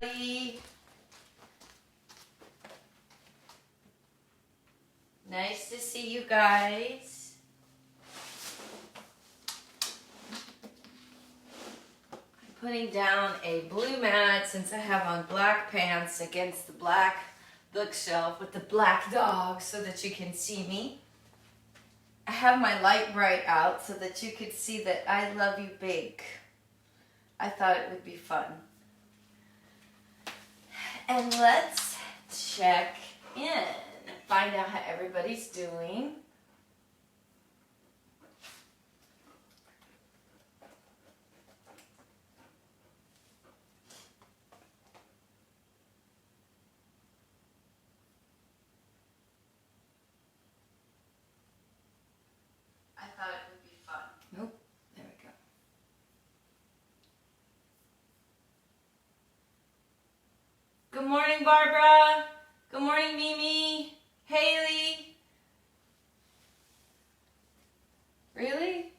Nice to see you guys. I'm putting down a blue mat since I have on black pants against the black bookshelf with the black dog so that you can see me. I have my light bright out so that you could see that I love you big. I thought it would be fun. And let's check in and find out how everybody's doing. I thought it would be fun. Nope, there we go. Good morning, Barbara. Good morning, Mimi. Haley. Really?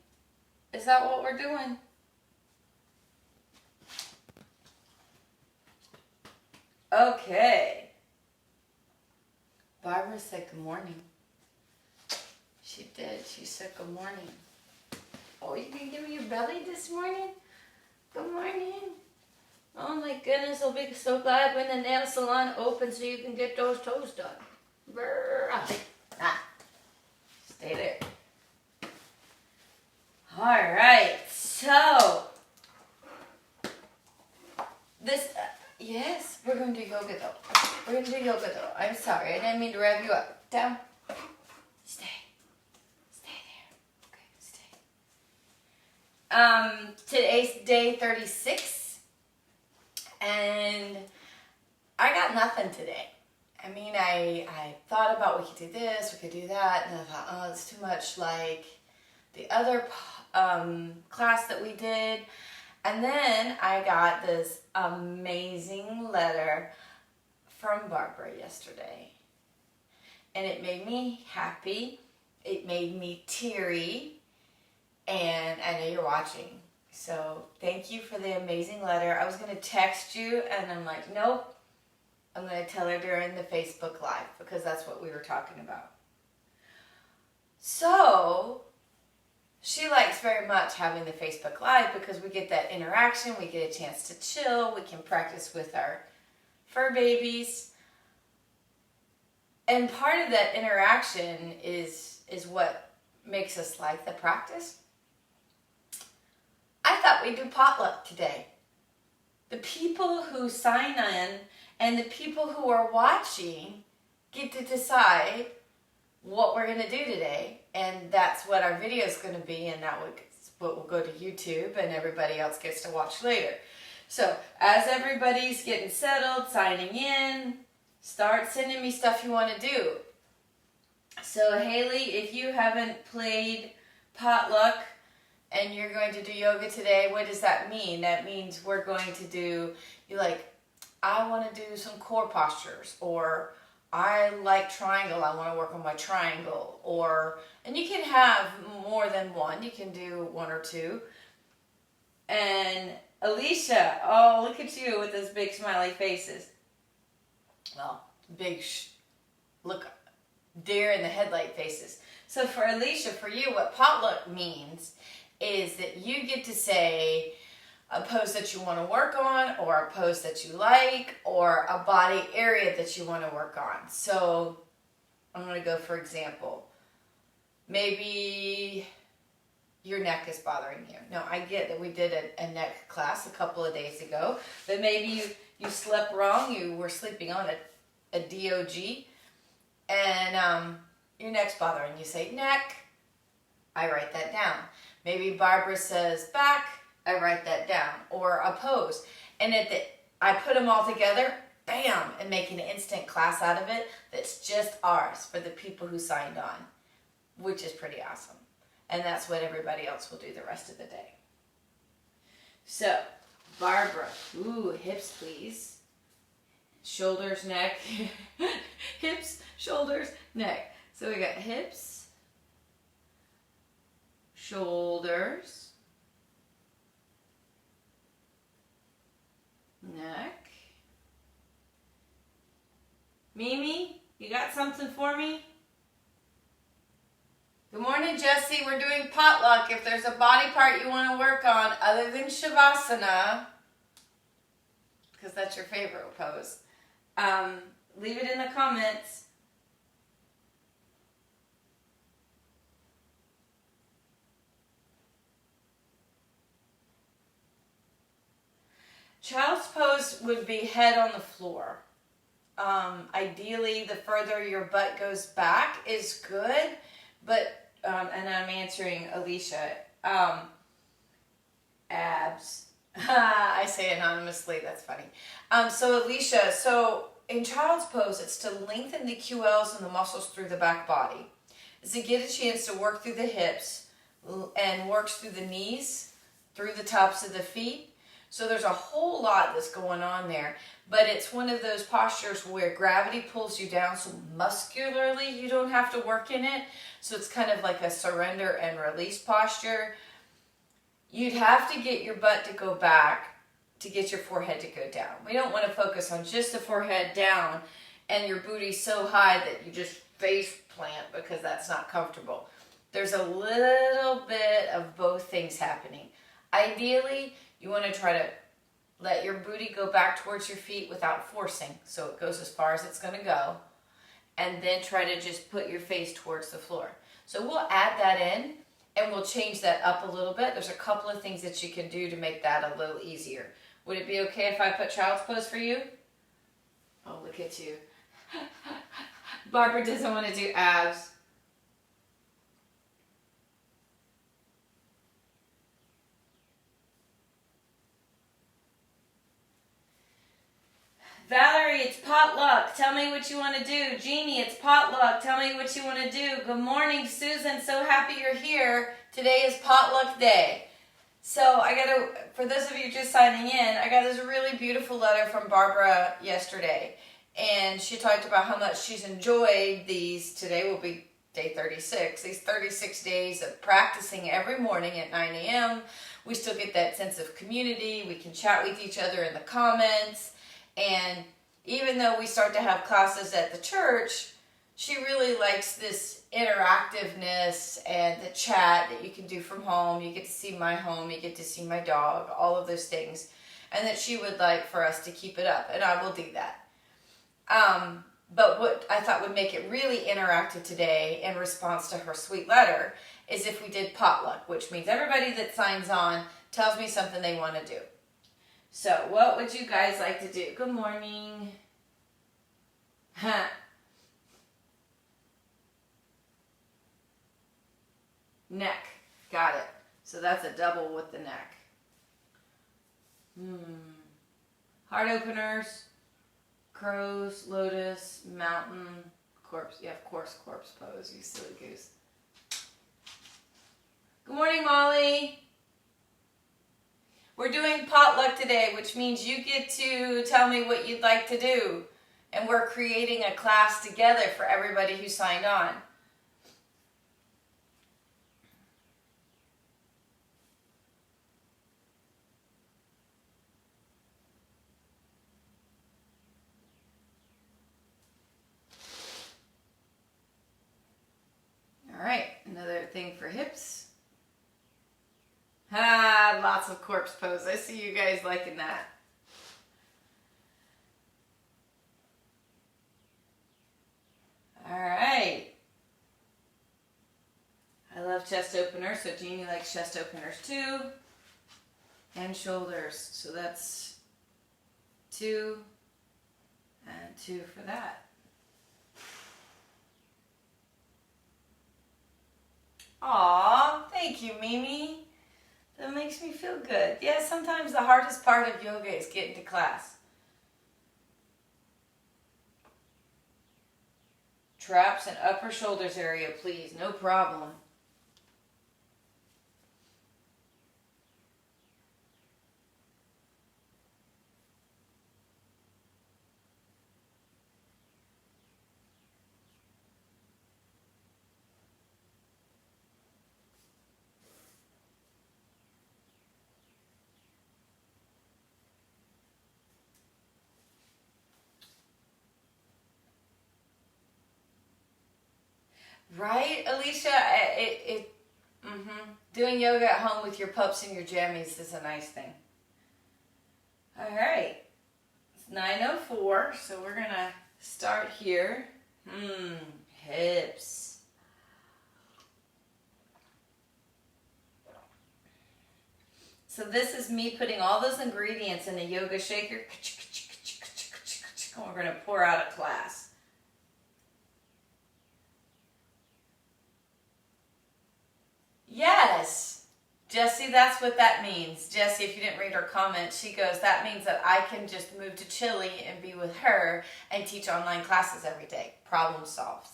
Is that what we're doing? Okay. Barbara said good morning. She did. She said good morning. Oh, you can give me your belly this morning? Good morning. Oh my goodness, I'll be so glad when the nail salon opens so you can get those toes done. Brrr. Stay there. All right, so this, yes, we're going to do yoga though. We're going to do yoga though. I'm sorry, I didn't mean to rev you up. Down. Stay. Stay there. Okay, stay. Today's day 36. And I got nothing today. I mean, I thought about we could do this, we could do that, and I thought, oh, it's too much like the other class that we did. And then I got this amazing letter from Barbara yesterday. And it made me happy. It made me teary. And I know you're watching. So thank you for the amazing letter. I was going to text you and I'm like, nope. I'm going to tell her during the Facebook Live because that's what we were talking about. So she likes very much having the Facebook Live because we get that interaction. We get a chance to chill. We can practice with our fur babies. And part of that interaction is what makes us like the practice. I thought we'd do potluck today. The people who sign in and the people who are watching get to decide what we're going to do today. And that's what our video is going to be, and that what will go to YouTube and everybody else gets to watch later. So as everybody's getting settled, signing in, start sending me stuff you want to do. So Haley, if you haven't played potluck, and you're going to do yoga today, what does that mean? That means we're going to do, I want to do some core postures, or I like triangle, I want to work on my triangle, and you can have more than one, you can do one or two. And Alicia, oh, look at you with those big smiley faces. Well, look, deer in the headlight faces. So for Alicia, for you, what potluck means is that you get to say a pose that you want to work on, or a pose that you like, or a body area that you want to work on. So I'm going to go, for example, maybe your neck is bothering you. Now, I get that we did a neck class a couple of days ago, but maybe you slept wrong, you were sleeping on a DOG, and your neck's bothering you. Say neck, I write that down. Maybe Barbara says back, I write that down, or a pose. And I put them all together, bam, and make an instant class out of it that's just ours for the people who signed on, which is pretty awesome. And that's what everybody else will do the rest of the day. So, Barbara, ooh, hips please. Shoulders, neck, hips, shoulders, neck. So we got hips, shoulders, neck, Mimi, you got something for me? Good morning, Jesse. We're doing potluck. If there's a body part you want to work on other than Shavasana, because that's your favorite pose, leave it in the comments. Child's pose would be head on the floor. Ideally, the further your butt goes back is good, but, and I'm answering Alicia, abs. I say anonymously, that's funny. So Alicia, in child's pose, it's to lengthen the QLs and the muscles through the back body. It's to get a chance to work through the hips and works through the knees, through the tops of the feet. So there's a whole lot that's going on there, but it's one of those postures where gravity pulls you down, so muscularly you don't have to work in it. So it's kind of like a surrender and release posture. You'd have to get your butt to go back to get your forehead to go down. We don't want to focus on just the forehead down and your booty so high that you just face plant, because that's not comfortable. There's a little bit of both things happening. Ideally, you want to try to let your booty go back towards your feet without forcing, so it goes as far as it's going to go, and then try to just put your face towards the floor. So we'll add that in, and we'll change that up a little bit. There's a couple of things that you can do to make that a little easier. Would it be okay if I put child's pose for you? Oh, look at you. Barbara doesn't want to do abs. Valerie, it's potluck. Tell me what you want to do. Jeannie, it's potluck. Tell me what you want to do. Good morning, Susan. So happy you're here. Today is potluck day. So for those of you just signing in, I got this really beautiful letter from Barbara yesterday. And she talked about how much she's enjoyed these. Today will be day 36. These 36 days of practicing every morning at 9 a.m. We still get that sense of community. We can chat with each other in the comments. And even though we start to have classes at the church, she really likes this interactiveness and the chat that you can do from home. You get to see my home, you get to see my dog, all of those things. And that she would like for us to keep it up, and I will do that. But what I thought would make it really interactive today in response to her sweet letter is if we did potluck, which means everybody that signs on tells me something they want to do. So, what would you guys like to do? Good morning. Neck. Got it. So that's a double with the neck. Heart openers, crows, lotus, mountain, corpse. Yeah, of course, corpse pose, you silly goose. Good morning, Molly. We're doing potluck today, which means you get to tell me what you'd like to do. And we're creating a class together for everybody who signed on. All right, another thing for hips. Lots of corpse pose. I see you guys liking that. All right. I love chest openers, so Jeannie likes chest openers too. And shoulders. So that's 2 and 2 for that. Aw, thank you, Mimi. That makes me feel good. Yeah, sometimes the hardest part of yoga is getting to class. Traps and upper shoulders area, please. No problem. See, Alicia, doing yoga at home with your pups and your jammies is a nice thing. All right. It's 9:04, so we're going to start here. Hips. So this is me putting all those ingredients in a yoga shaker. And we're going to pour out a class. Yes, Jessie, that's what that means. Jessie, if you didn't read her comment, she goes, that means that I can just move to Chile and be with her and teach online classes every day. Problem solved.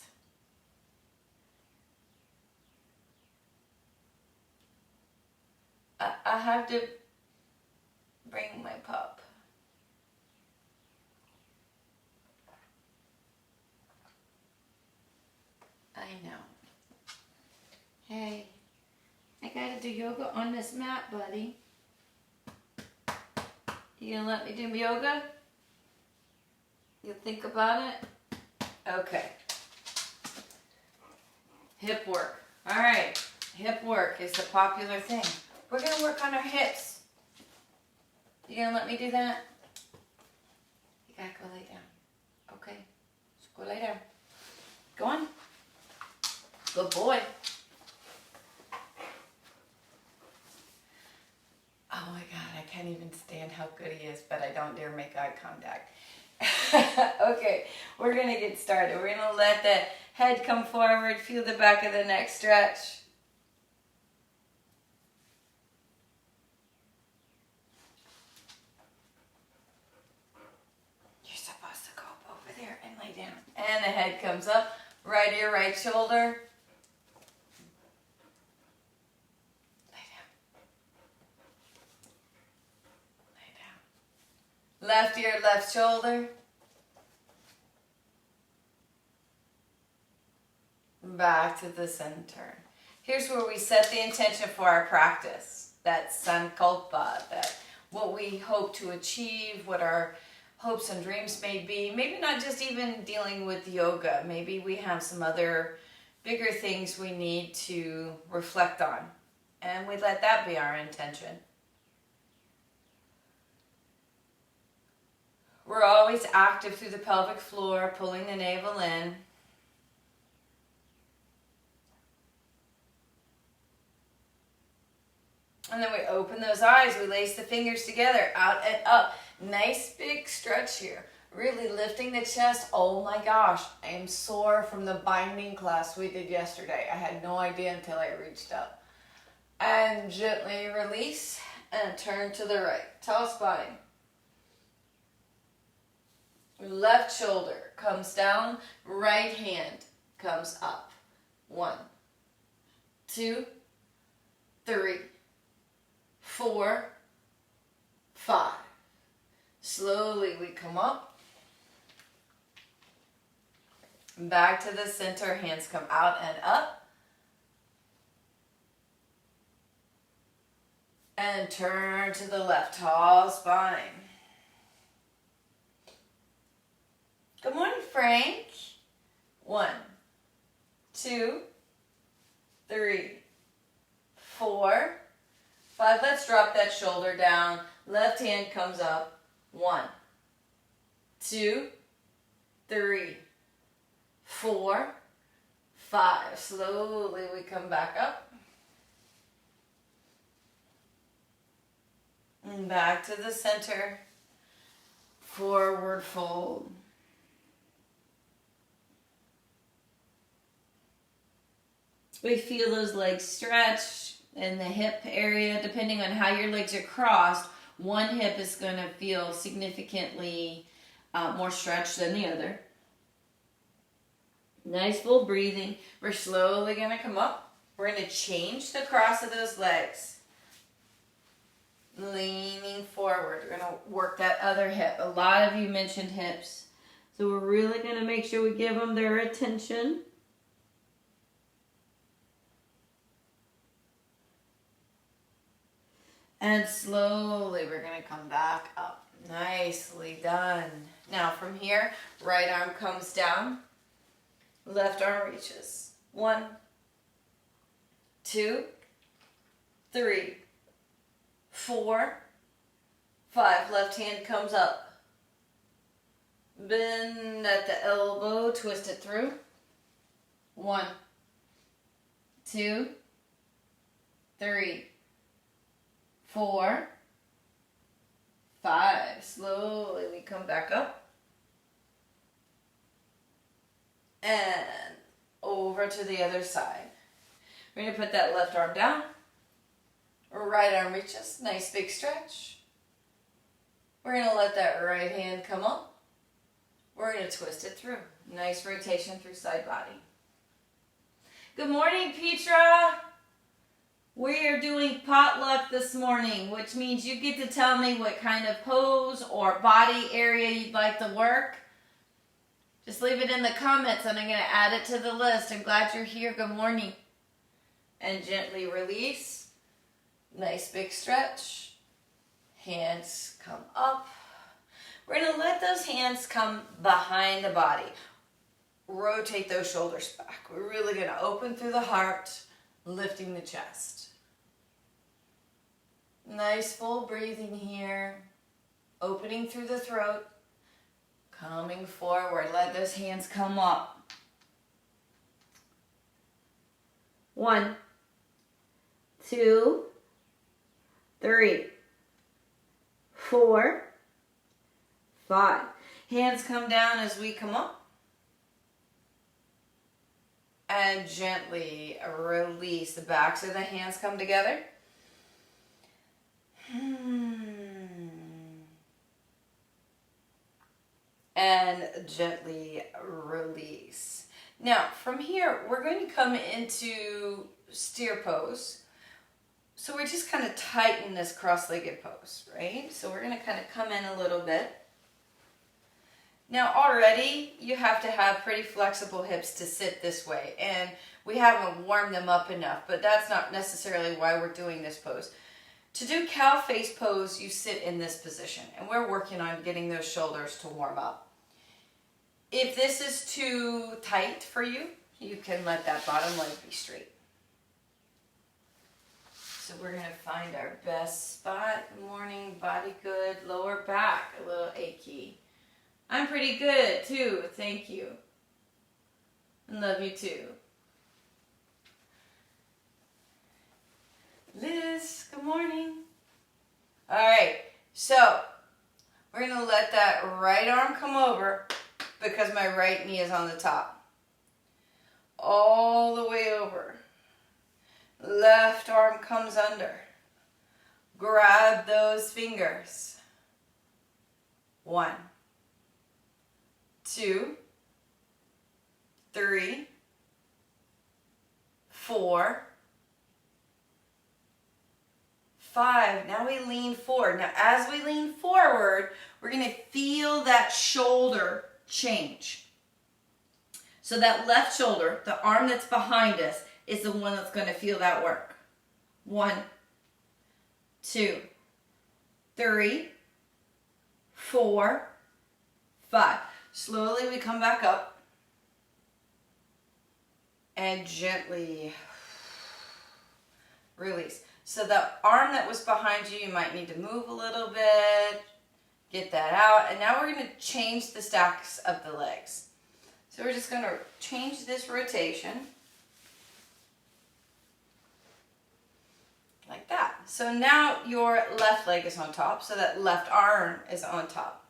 I have to bring my pup. I know. Hey. I gotta do yoga on this mat, buddy. You gonna let me do yoga? You think about it? Okay. Hip work. All right. Hip work is the popular thing. We're gonna work on our hips. You gonna let me do that? You gotta go lay down. Okay. Just go lay down. Go on. Good boy. Oh my God, I can't even stand how good he is, but I don't dare make eye contact. Okay, we're going to get started. We're going to let the head come forward, feel the back of the neck stretch. You're supposed to go up over there and lay down. And the head comes up, right ear, right shoulder. Left ear, left shoulder. Back to the center. Here's where we set the intention for our practice. That sankalpa, that what we hope to achieve, what our hopes and dreams may be. Maybe not just even dealing with yoga. Maybe we have some other bigger things we need to reflect on. And we let that be our intention. We're always active through the pelvic floor, pulling the navel in. And then we open those eyes. We lace the fingers together, out and up. Nice big stretch here. Really lifting the chest. Oh my gosh, I am sore from the binding class we did yesterday. I had no idea until I reached up. And gently release and turn to the right. Tall spine. Left shoulder comes down, right hand comes up. 1, 2, 3, 4, 5. Slowly we come up. Back to the center, hands come out and up. And turn to the left, tall spine. Good morning, Frank. 1, 2, 3, 4, 5. Let's drop that shoulder down. Left hand comes up. 1, 2, 3, 4, 5. Slowly we come back up. And back to the center. Forward fold. We feel those legs stretch in the hip area. Depending on how your legs are crossed, one hip is going to feel significantly more stretched than the other. Nice full breathing. We're slowly going to come up. We're going to change the cross of those legs. Leaning forward. We're going to work that other hip. A lot of you mentioned hips. So we're really going to make sure we give them their attention. And slowly we're going to come back up. Nicely done. Now from here, right arm comes down. Left arm reaches. 1, 2, 3, 4, 5. Left hand comes up. Bend at the elbow, twist it through. 1, 2, 3, 4, 5. Slowly we come back up. And over to the other side. We're going to put that left arm down. Right arm reaches. Nice big stretch. We're going to let that right hand come up. We're going to twist it through. Nice rotation through side body. Good morning, Petra. We are doing potluck this morning, which means you get to tell me what kind of pose or body area you'd like to work. Just leave it in the comments and I'm going to add it to the list. I'm glad you're here. Good morning. And gently release. Nice big stretch. Hands come up. We're going to let those hands come behind the body. Rotate those shoulders back. We're really going to open through the heart, lifting the chest. Nice full breathing here. Opening through the throat. Coming forward. Let those hands come up. 1, 2, 3, 4, 5. Hands come down as we come up. And gently release. The backs of the hands come together. And gently release. Now, from here, we're going to come into steer pose. So we're just kind of tighten this cross-legged pose, right? So we're going to kind of come in a little bit. Now, already, you have to have pretty flexible hips to sit this way. And we haven't warmed them up enough, but that's not necessarily why we're doing this pose. To do cow face pose, you sit in this position. And we're working on getting those shoulders to warm up. If this is too tight for you, you can let that bottom leg be straight. So we're going to find our best spot. Good morning, body good, lower back, a little achy. I'm pretty good too, thank you. And love you too. Liz, good morning. All right, so we're going to let that right arm come over because my right knee is on the top. All the way over. Left arm comes under. Grab those fingers. 1, 2, 3, 4, 5. Now we lean forward. Now as we lean forward, we're going to feel that shoulder change. So that left shoulder, the arm that's behind us, is the one that's going to feel that work. 1, 2, 3, 4, 5. Slowly we come back up and gently release. So the arm that was behind you, you might need to move a little bit, get that out. And now we're going to change the stacks of the legs. So we're just going to change this rotation like that. So now your left leg is on top, so that left arm is on top.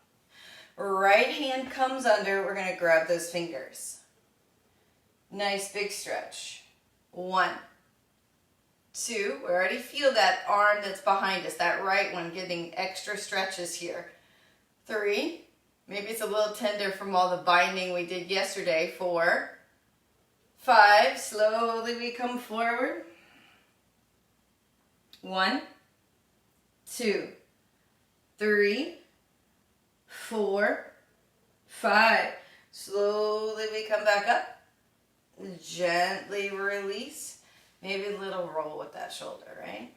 Right hand comes under, we're going to grab those fingers. Nice big stretch. 1, 2, we already feel that arm that's behind us, that right one getting extra stretches here. 3, maybe it's a little tender from all the binding we did yesterday. 4, 5, slowly we come forward. 1, 2, 3, 4, 5. Slowly we come back up. Gently release. Maybe a little roll with that shoulder, right?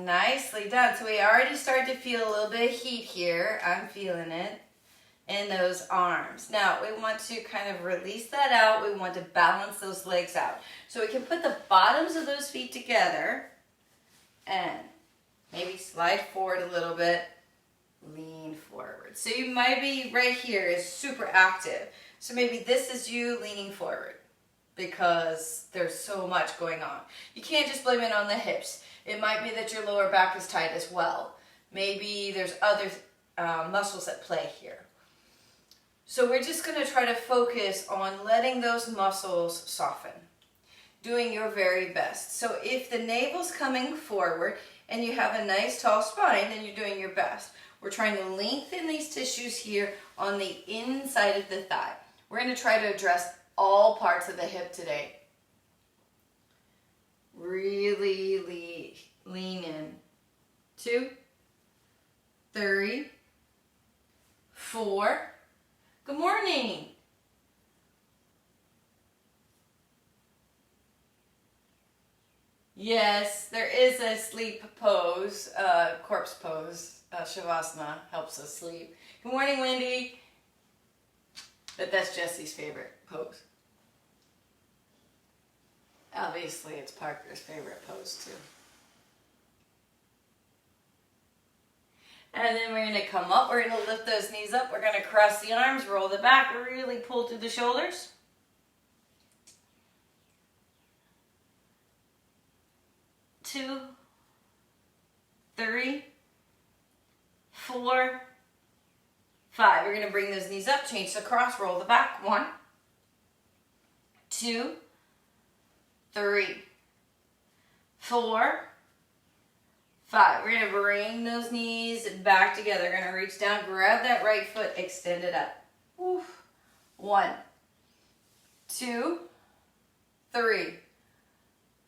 Nicely done. So we already started to feel a little bit of heat here. I'm feeling it. in those arms. Now we want to kind of release that out. We want to balance those legs out. So we can put the bottoms of those feet together and maybe slide forward a little bit, lean forward. So you might be right here is super active. So maybe this is you leaning forward because there's so much going on. You can't just blame it on the hips. It might be that your lower back is tight as well. Maybe there's other muscles at play here. So we're just going to try to focus on letting those muscles soften, doing your very best. So if the navel's coming forward and you have a nice tall spine, then you're doing your best. We're trying to lengthen these tissues here on the inside of the thigh. We're going to try to address all parts of the hip today. Really lean in. 2, 3, 4. Good morning. Yes, there is a sleep pose, corpse pose. Shavasana helps us sleep. Good morning, Wendy. But that's Jesse's favorite pose. Obviously, it's Parker's favorite pose too. And then we're going to come up. We're going to lift those knees up. We're going to cross the arms, roll the back, really pull through the shoulders. 2, 3, 4, 5. We're going to bring those knees up, change the cross, roll the back. 1, 2, 3, 4, 5. We're going to bring those knees back together. We're going to reach down, grab that right foot, extend it up. Oof. 1, 2, 3,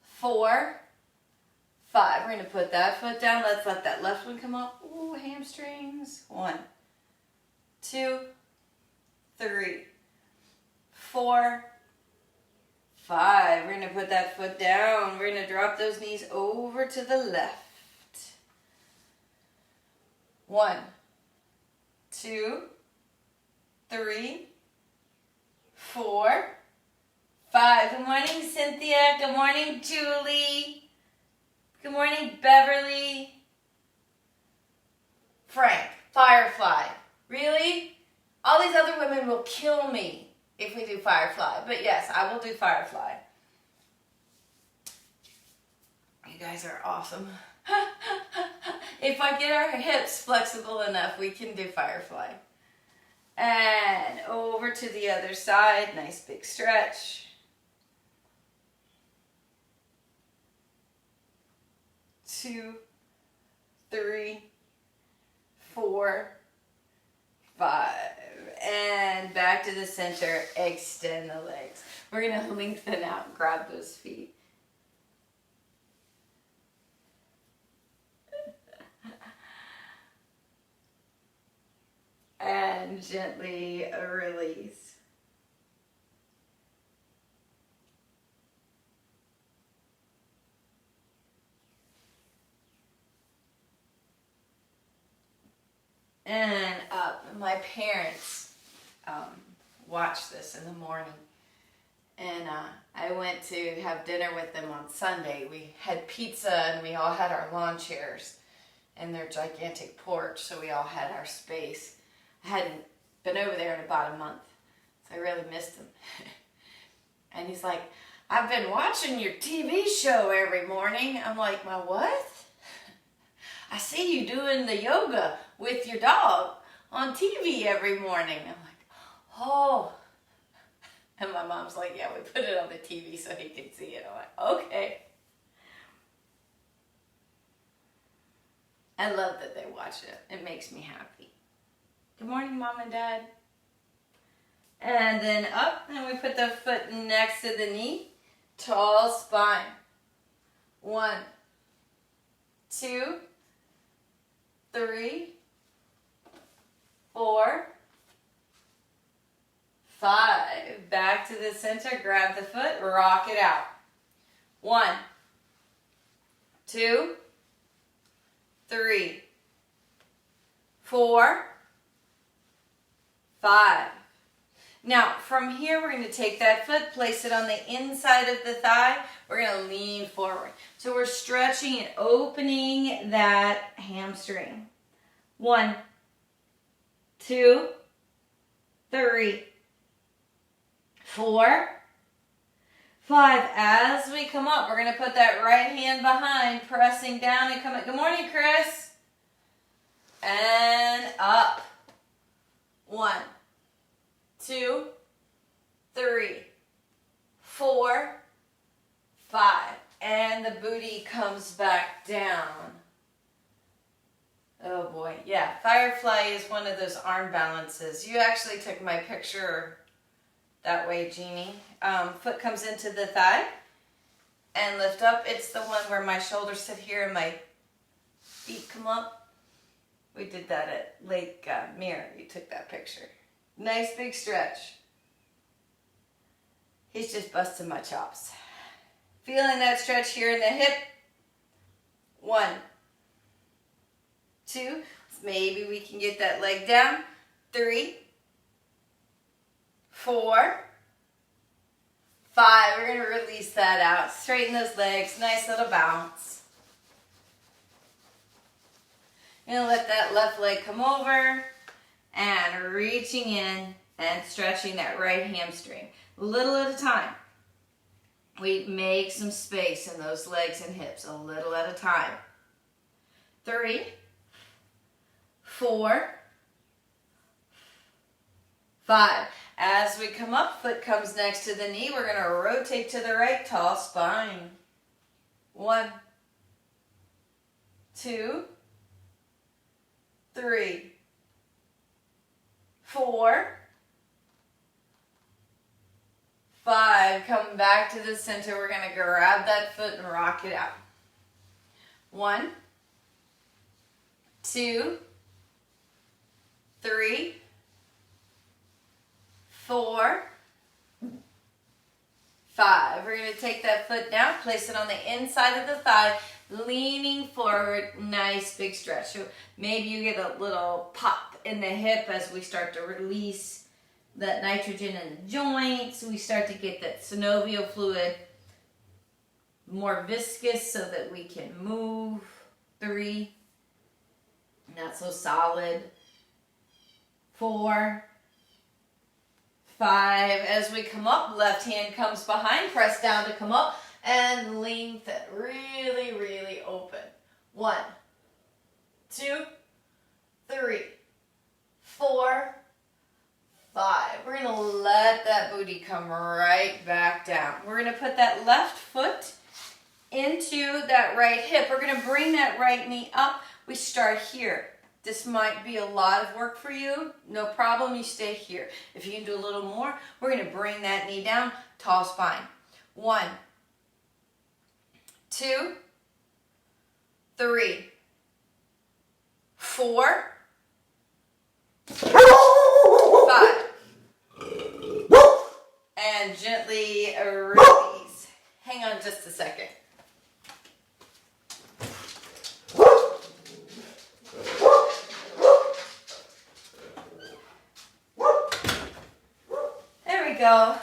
4, 5. We're going to put that foot down. Let's let that left one come up. Ooh, hamstrings. 1, 2, 3, 4, 5. We're going to put that foot down. We're going to drop those knees over to the left. 1, 2, 3, 4, 5. Good morning, Cynthia. Good morning, Julie. Good morning, Beverly. Frank, Firefly. Really? All these other women will kill me if we do Firefly. But yes, I will do Firefly. You guys are awesome. If I get our hips flexible enough, we can do Firefly. And over to the other side. Nice big stretch. 2, 3, 4, 5. And back to the center. Extend the legs. We're going to lengthen out and grab those feet. And gently release. And up. My parents watched this in the morning. And I went to have dinner with them on Sunday. We had pizza and we all had our lawn chairs and their gigantic porch, so we all had our space. I hadn't been over there in about a month, so I really missed him. And he's like, I've been watching your TV show every morning. I'm like, my what? I see you doing the yoga with your dog on TV every morning. I'm like, oh. And my mom's like, yeah, we put it on the TV so he can see it. I'm like, okay. I love that they watch it. It makes me happy. Good morning, Mom and Dad. And then up, and we put the foot next to the knee. Tall spine. 1, 2, 3, 4, 5. Back to the center. Grab the foot. Rock it out. 1, 2, 3, 4, 5. Now, from here, we're going to take that foot, place it on the inside of the thigh. We're going to lean forward. So we're stretching and opening that hamstring. 1, 2, 3, 4, 5. As we come up, we're going to put that right hand behind, pressing down and coming. Good morning, Chris. And up. 1, 2, 3, 4, 5. And the booty comes back down. Oh boy, yeah, Firefly is one of those arm balances. You actually took my picture that way, Jeannie. Foot comes into the thigh and lift up. It's the one where my shoulders sit here and my feet come up. We did that at Lake Mirror. You took that picture. Nice big stretch. He's just busting my chops. Feeling that stretch here in the hip. 1, 2. Maybe we can get that leg down. 3, 4, 5. We're going to release that out. Straighten those legs. Nice little bounce. Going to let that left leg come over and reaching in and stretching that right hamstring. Little at a time. We make some space in those legs and hips, a little at a time. 3, 4, 5. As we come up, foot comes next to the knee. We're going to rotate to the right, tall spine. 1, 2, 3, 4, 5. Come back to the center. We're going to grab that foot and rock it out. 1, 2, 3, 4, 5. We're going to take that foot down, place it on the inside of the thigh, leaning forward. Nice big stretch. So maybe you get a little pop in the hip as we start to release that nitrogen in the joints. We start to get that synovial fluid more viscous so that we can move. 3, not so solid. 4, 5. As we come up, left hand comes behind, press down to come up, and lengthen. Really, really open. 1, 2, 3, 4, 5. We're going to let that booty come right back down. We're going to put that left foot into that right hip. We're going to bring that right knee up. We start here. This might be a lot of work for you. No problem, you stay here. If you can do a little more, we're going to bring that knee down, tall spine. 1, 2, 3, 4, 5. And gently release. Hang on just a second. There we go.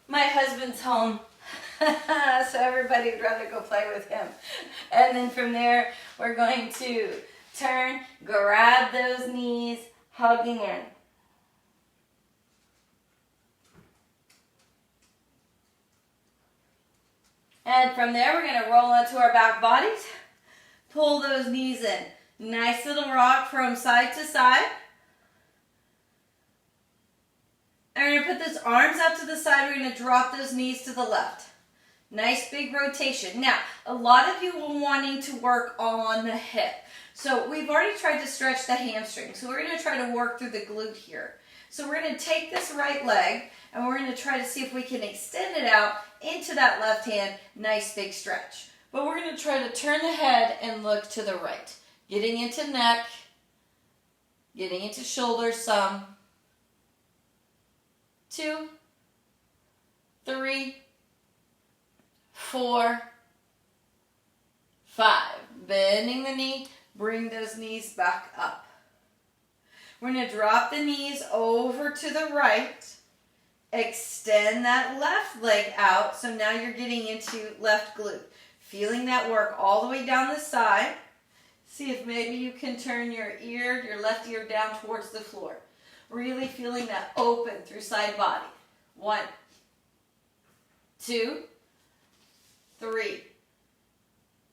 My husband's home. So everybody would rather go play with him. And then from there, we're going to turn, grab those knees, hugging in. And from there, we're going to roll onto our back bodies. Pull those knees in. Nice little rock from side to side. And we're going to put those arms out to the side. We're going to drop those knees to the left. Nice big rotation. Now, a lot of you are wanting to work on the hip. So we've already tried to stretch the hamstring. So we're going to try to work through the glute here. So we're going to take this right leg and we're going to try to see if we can extend it out into that left hand. Nice big stretch. But we're going to try to turn the head and look to the right. Getting into neck, getting into shoulders some. 2, 3, 4, 5. Bending the knee, bring those knees back up. We're going to drop the knees over to the right. Extend that left leg out. So now you're getting into left glute. Feeling that work all the way down the side. See if maybe you can turn your left ear down towards the floor. Really feeling that open through side body. 1, 2, 3,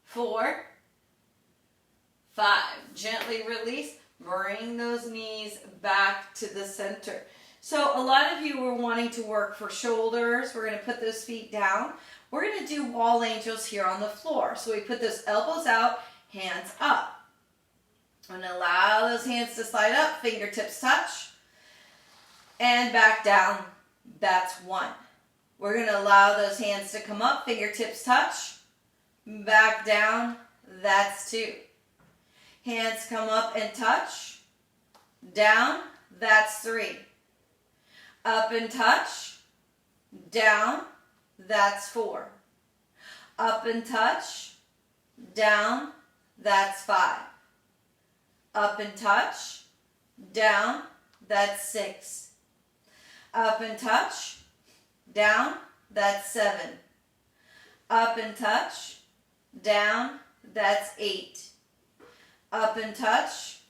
4, 5. Gently release. Bring those knees back to the center. So a lot of you were wanting to work for shoulders. We're going to put those feet down. We're going to do wall angels here on the floor. So we put those elbows out, hands up. I'm going to allow those hands to slide up, fingertips touch, and back down. That's 1. We're going to allow those hands to come up, fingertips touch, back down. That's 2. Hands come up and touch, down. That's 3. Up and touch, down, that's 4. Up and touch, down, that's 5. Up and touch, down, that's 6. Up and touch, down, that's 7. Up and touch, down, that's 8. Up and touch,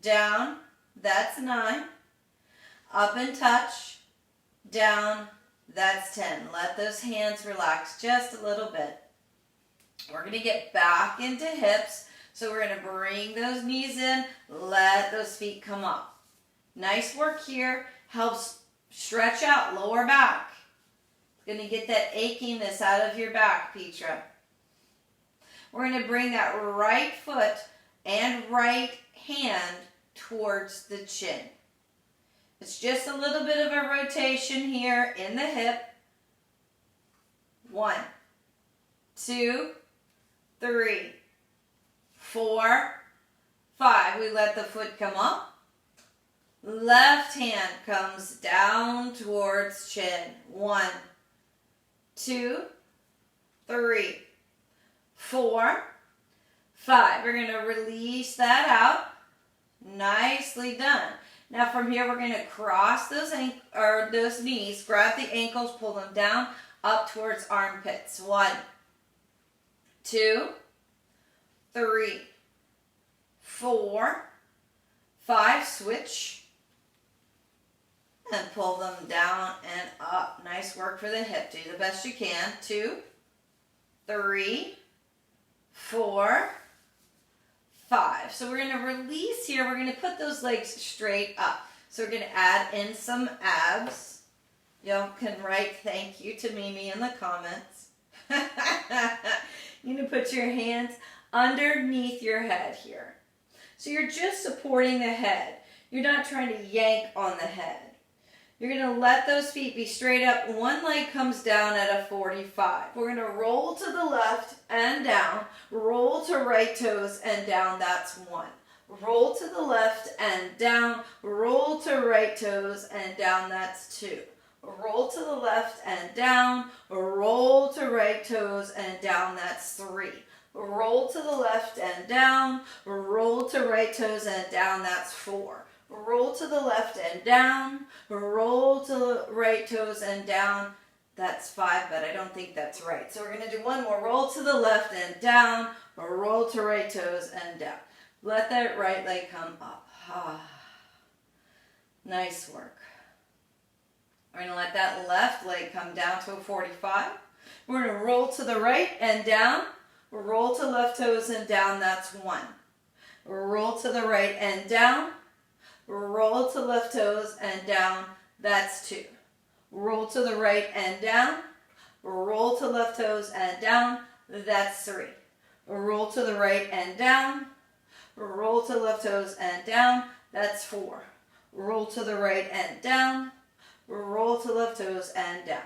down, that's 9. Up and touch, down, that's 10. Let those hands relax just a little bit. We're going to get back into hips. So we're going to bring those knees in, let those feet come up. Nice work here. Helps stretch out lower back. Going to get that achiness out of your back, Petra. We're going to bring that right foot and right hand towards the chin. It's just a little bit of a rotation here in the hip. 1, 2, 3, 4, 5. We let the foot come up. Left hand comes down towards chin. 1, 2, 3, 4, 5. We're going to release that out. Nicely done. Now from here, we're going to cross those knees, grab the ankles, pull them down, up towards armpits. 1, 2, 3, 4, 5. Switch. And pull them down and up. Nice work for the hip. Do the best you can. 2, 3, 4, 5. So we're going to release here. We're going to put those legs straight up. So we're going to add in some abs. Y'all can write thank you to Mimi in the comments. You're going to put your hands underneath your head here. So you're just supporting the head. You're not trying to yank on the head. You're going to let those feet be straight up. One leg comes down at a 45. We're going to roll to the left and down. Roll to right toes and down. That's 1. Roll to the left and down. Roll to right toes and down. That's 2. Roll to the left and down. Roll to right toes and down. That's 3. Roll to the left and down. Roll to right toes and down. That's 4. Roll to the left and down, roll to the right toes and down. That's 5, but I don't think that's right. So we're going to do one more. Roll to the left and down, roll to right toes and down. Let that right leg come up. Nice work. We're going to let that left leg come down to a 45. We're going to roll to the right and down, roll to left toes and down. That's 1. Roll to the right and down. Roll to left toes and down. That's 2. Roll to the right and down. Roll to left toes and down. That's 3. Roll to the right and down. Roll to left toes and down. That's 4. Roll to the right and down. Roll to left toes and down.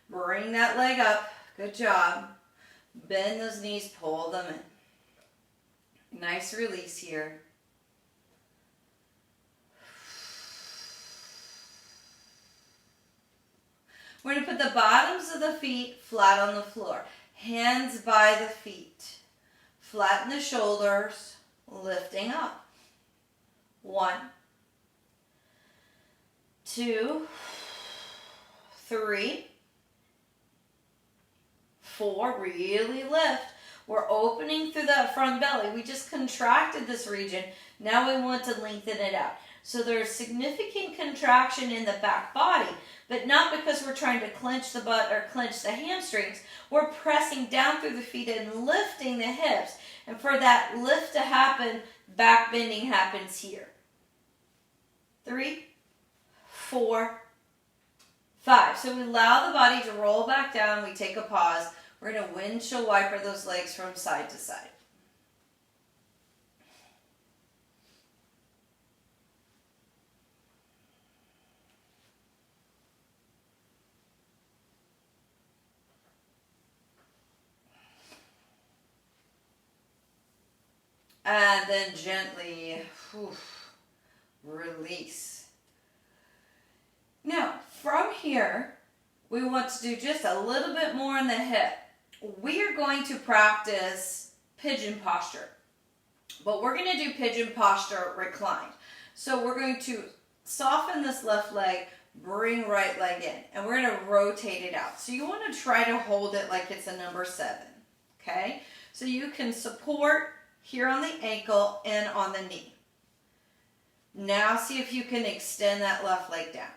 Bring that leg up. Good job. Bend those knees, pull them in. Nice release here. We're going to put the bottoms of the feet flat on the floor. Hands by the feet. Flatten the shoulders, lifting up. 1, 2, 3, 4. Really lift. We're opening through that front belly. We just contracted this region. Now we want to lengthen it out. So there's significant contraction in the back body, but not because we're trying to clench the butt or clench the hamstrings. We're pressing down through the feet and lifting the hips. And for that lift to happen, back bending happens here. 3, 4, 5. So we allow the body to roll back down. We take a pause. We're going to windshield wiper those legs from side to side. And then gently release. Now, from here, we want to do just a little bit more in the hip. We are going to practice pigeon posture, but we're going to do pigeon posture reclined. So we're going to soften this left leg, bring right leg in, and we're going to rotate it out. So you want to try to hold it like it's a number 7, okay? So you can support here on the ankle and on the knee. Now see if you can extend that left leg down.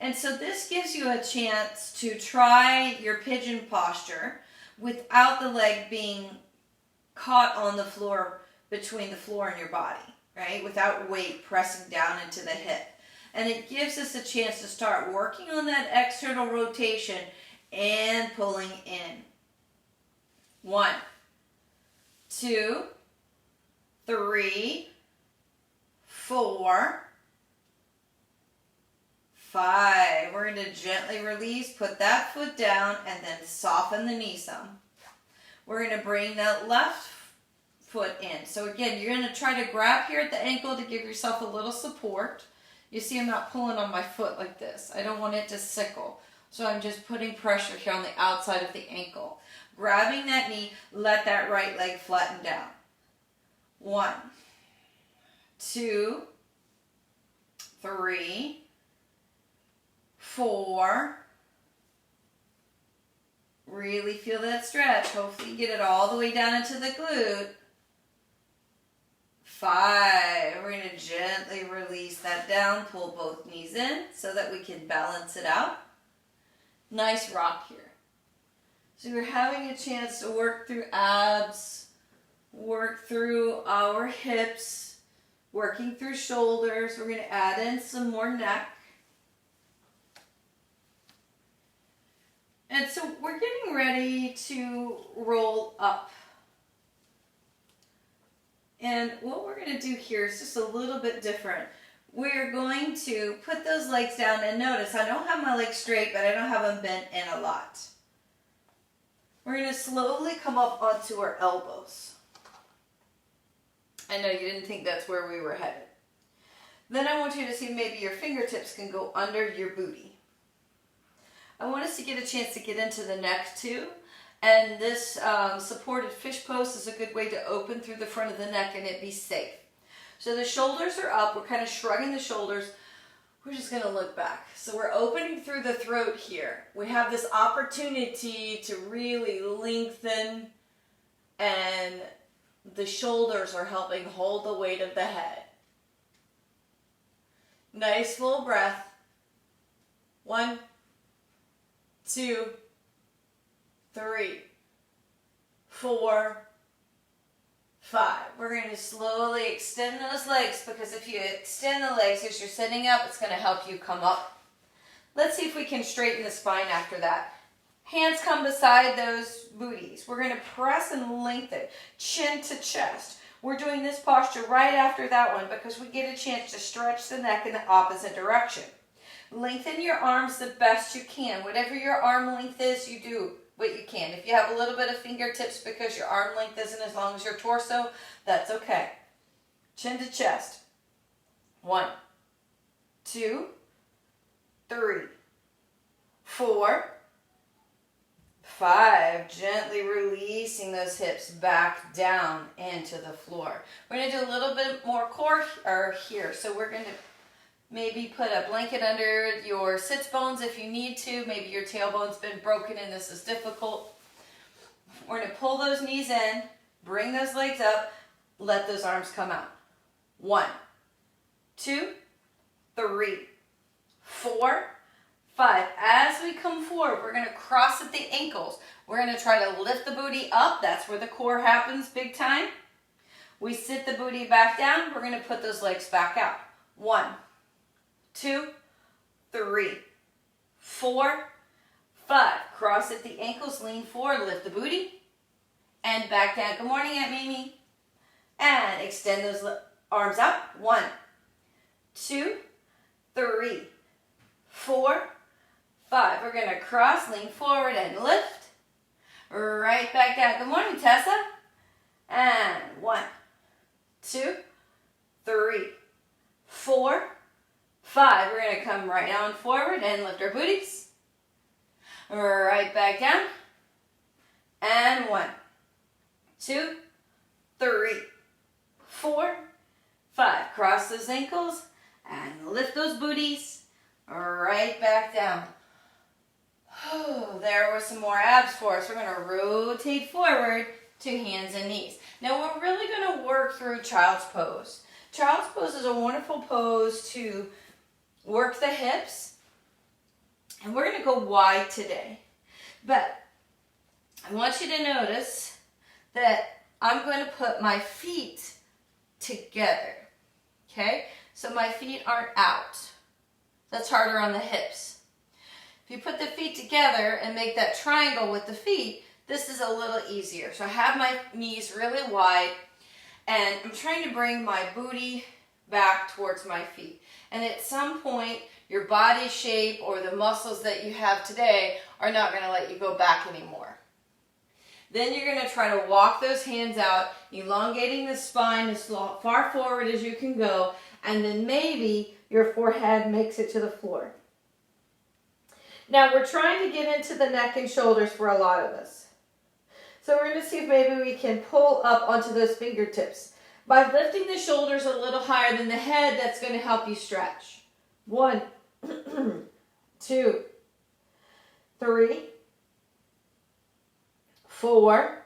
And so this gives you a chance to try your pigeon posture without the leg being caught on the floor, between the floor and your body, right? Without weight pressing down into the hip. And it gives us a chance to start working on that external rotation and pulling in. 1, 2, 3, 4, 5. We're going to gently release, put that foot down, and then soften the knee some. We're going to bring that left foot in. So again, you're going to try to grab here at the ankle to give yourself a little support. You see I'm not pulling on my foot like this. I don't want it to sickle. So I'm just putting pressure here on the outside of the ankle. Grabbing that knee, let that right leg flatten down. 1, 2, 3, 4. Really feel that stretch. Hopefully you get it all the way down into the glute. 5. We're going to gently release that down. Pull both knees in so that we can balance it out. Nice rock here. So we're having a chance to work through abs, work through our hips, working through shoulders. We're going to add in some more neck. And so we're getting ready to roll up. And what we're going to do here is just a little bit different. We're going to put those legs down, and notice I don't have my legs straight, but I don't have them bent in a lot. We're going to slowly come up onto our elbows. I know you didn't think that's where we were headed. Then I want you to see maybe your fingertips can go under your booty. I want us to get a chance to get into the neck too. And this supported fish pose is a good way to open through the front of the neck and it be safe. So the shoulders are up. We're kind of shrugging the shoulders. We're just going to look back. So we're opening through the throat here. We have this opportunity to really lengthen, and the shoulders are helping hold the weight of the head. Nice full breath. 1, 2, 3, 4, 5. We're going to slowly extend those legs, because if you extend the legs as you're sitting up, it's going to help you come up. Let's see if we can straighten the spine after that. Hands come beside those booties. We're going to press and lengthen, chin to chest. We're doing this posture right after that one because we get a chance to stretch the neck in the opposite direction. Lengthen your arms the best you can. Whatever your arm length is, you do what you can. If you have a little bit of fingertips because your arm length isn't as long as your torso, that's okay. Chin to chest. 1, 2, 3, 4, 5. Gently releasing those hips back down into the floor. We're going to do a little bit more core here. So we're going to Maybe put a blanket under your sits bones if you need to. Maybe your tailbone's been broken and this is difficult. We're going to pull those knees in, bring those legs up, let those arms come out. 1, 2, 3, 4, 5. As we come forward, we're going to cross at the ankles. We're going to try to lift the booty up. That's where the core happens big time. We sit the booty back down. We're going to put those legs back out. 1, 2, 3, 4, 5. Cross at the ankles, lean forward, lift the booty, and back down. Good morning, Aunt Mimi. And extend those arms out. 1, 2, 3, 4, 5. We're going to cross, lean forward, and lift. Right back down. Good morning, Tessa. And 1, 2, 3, 4, 5. We're going to come right on forward and lift our booties. Right back down. And 1, 2, 3, 4, 5. Cross those ankles and lift those booties. Right back down. Oh, there were some more abs for us. We're going to rotate forward to hands and knees. Now we're really going to work through child's pose. Child's pose is a wonderful pose to work the hips. And we're going to go wide today. But I want you to notice that I'm going to put my feet together. Okay? So my feet aren't out. That's harder on the hips. If you put the feet together and make that triangle with the feet, this is a little easier. So I have my knees really wide and I'm trying to bring my booty back towards my feet. And at some point, your body shape or the muscles that you have today are not going to let you go back anymore. Then you're going to try to walk those hands out, elongating the spine as far forward as you can go, and then maybe your forehead makes it to the floor. Now we're trying to get into the neck and shoulders for a lot of us. So we're going to see if maybe we can pull up onto those fingertips. By lifting the shoulders a little higher than the head, that's going to help you stretch. 1, 2, 3, 4,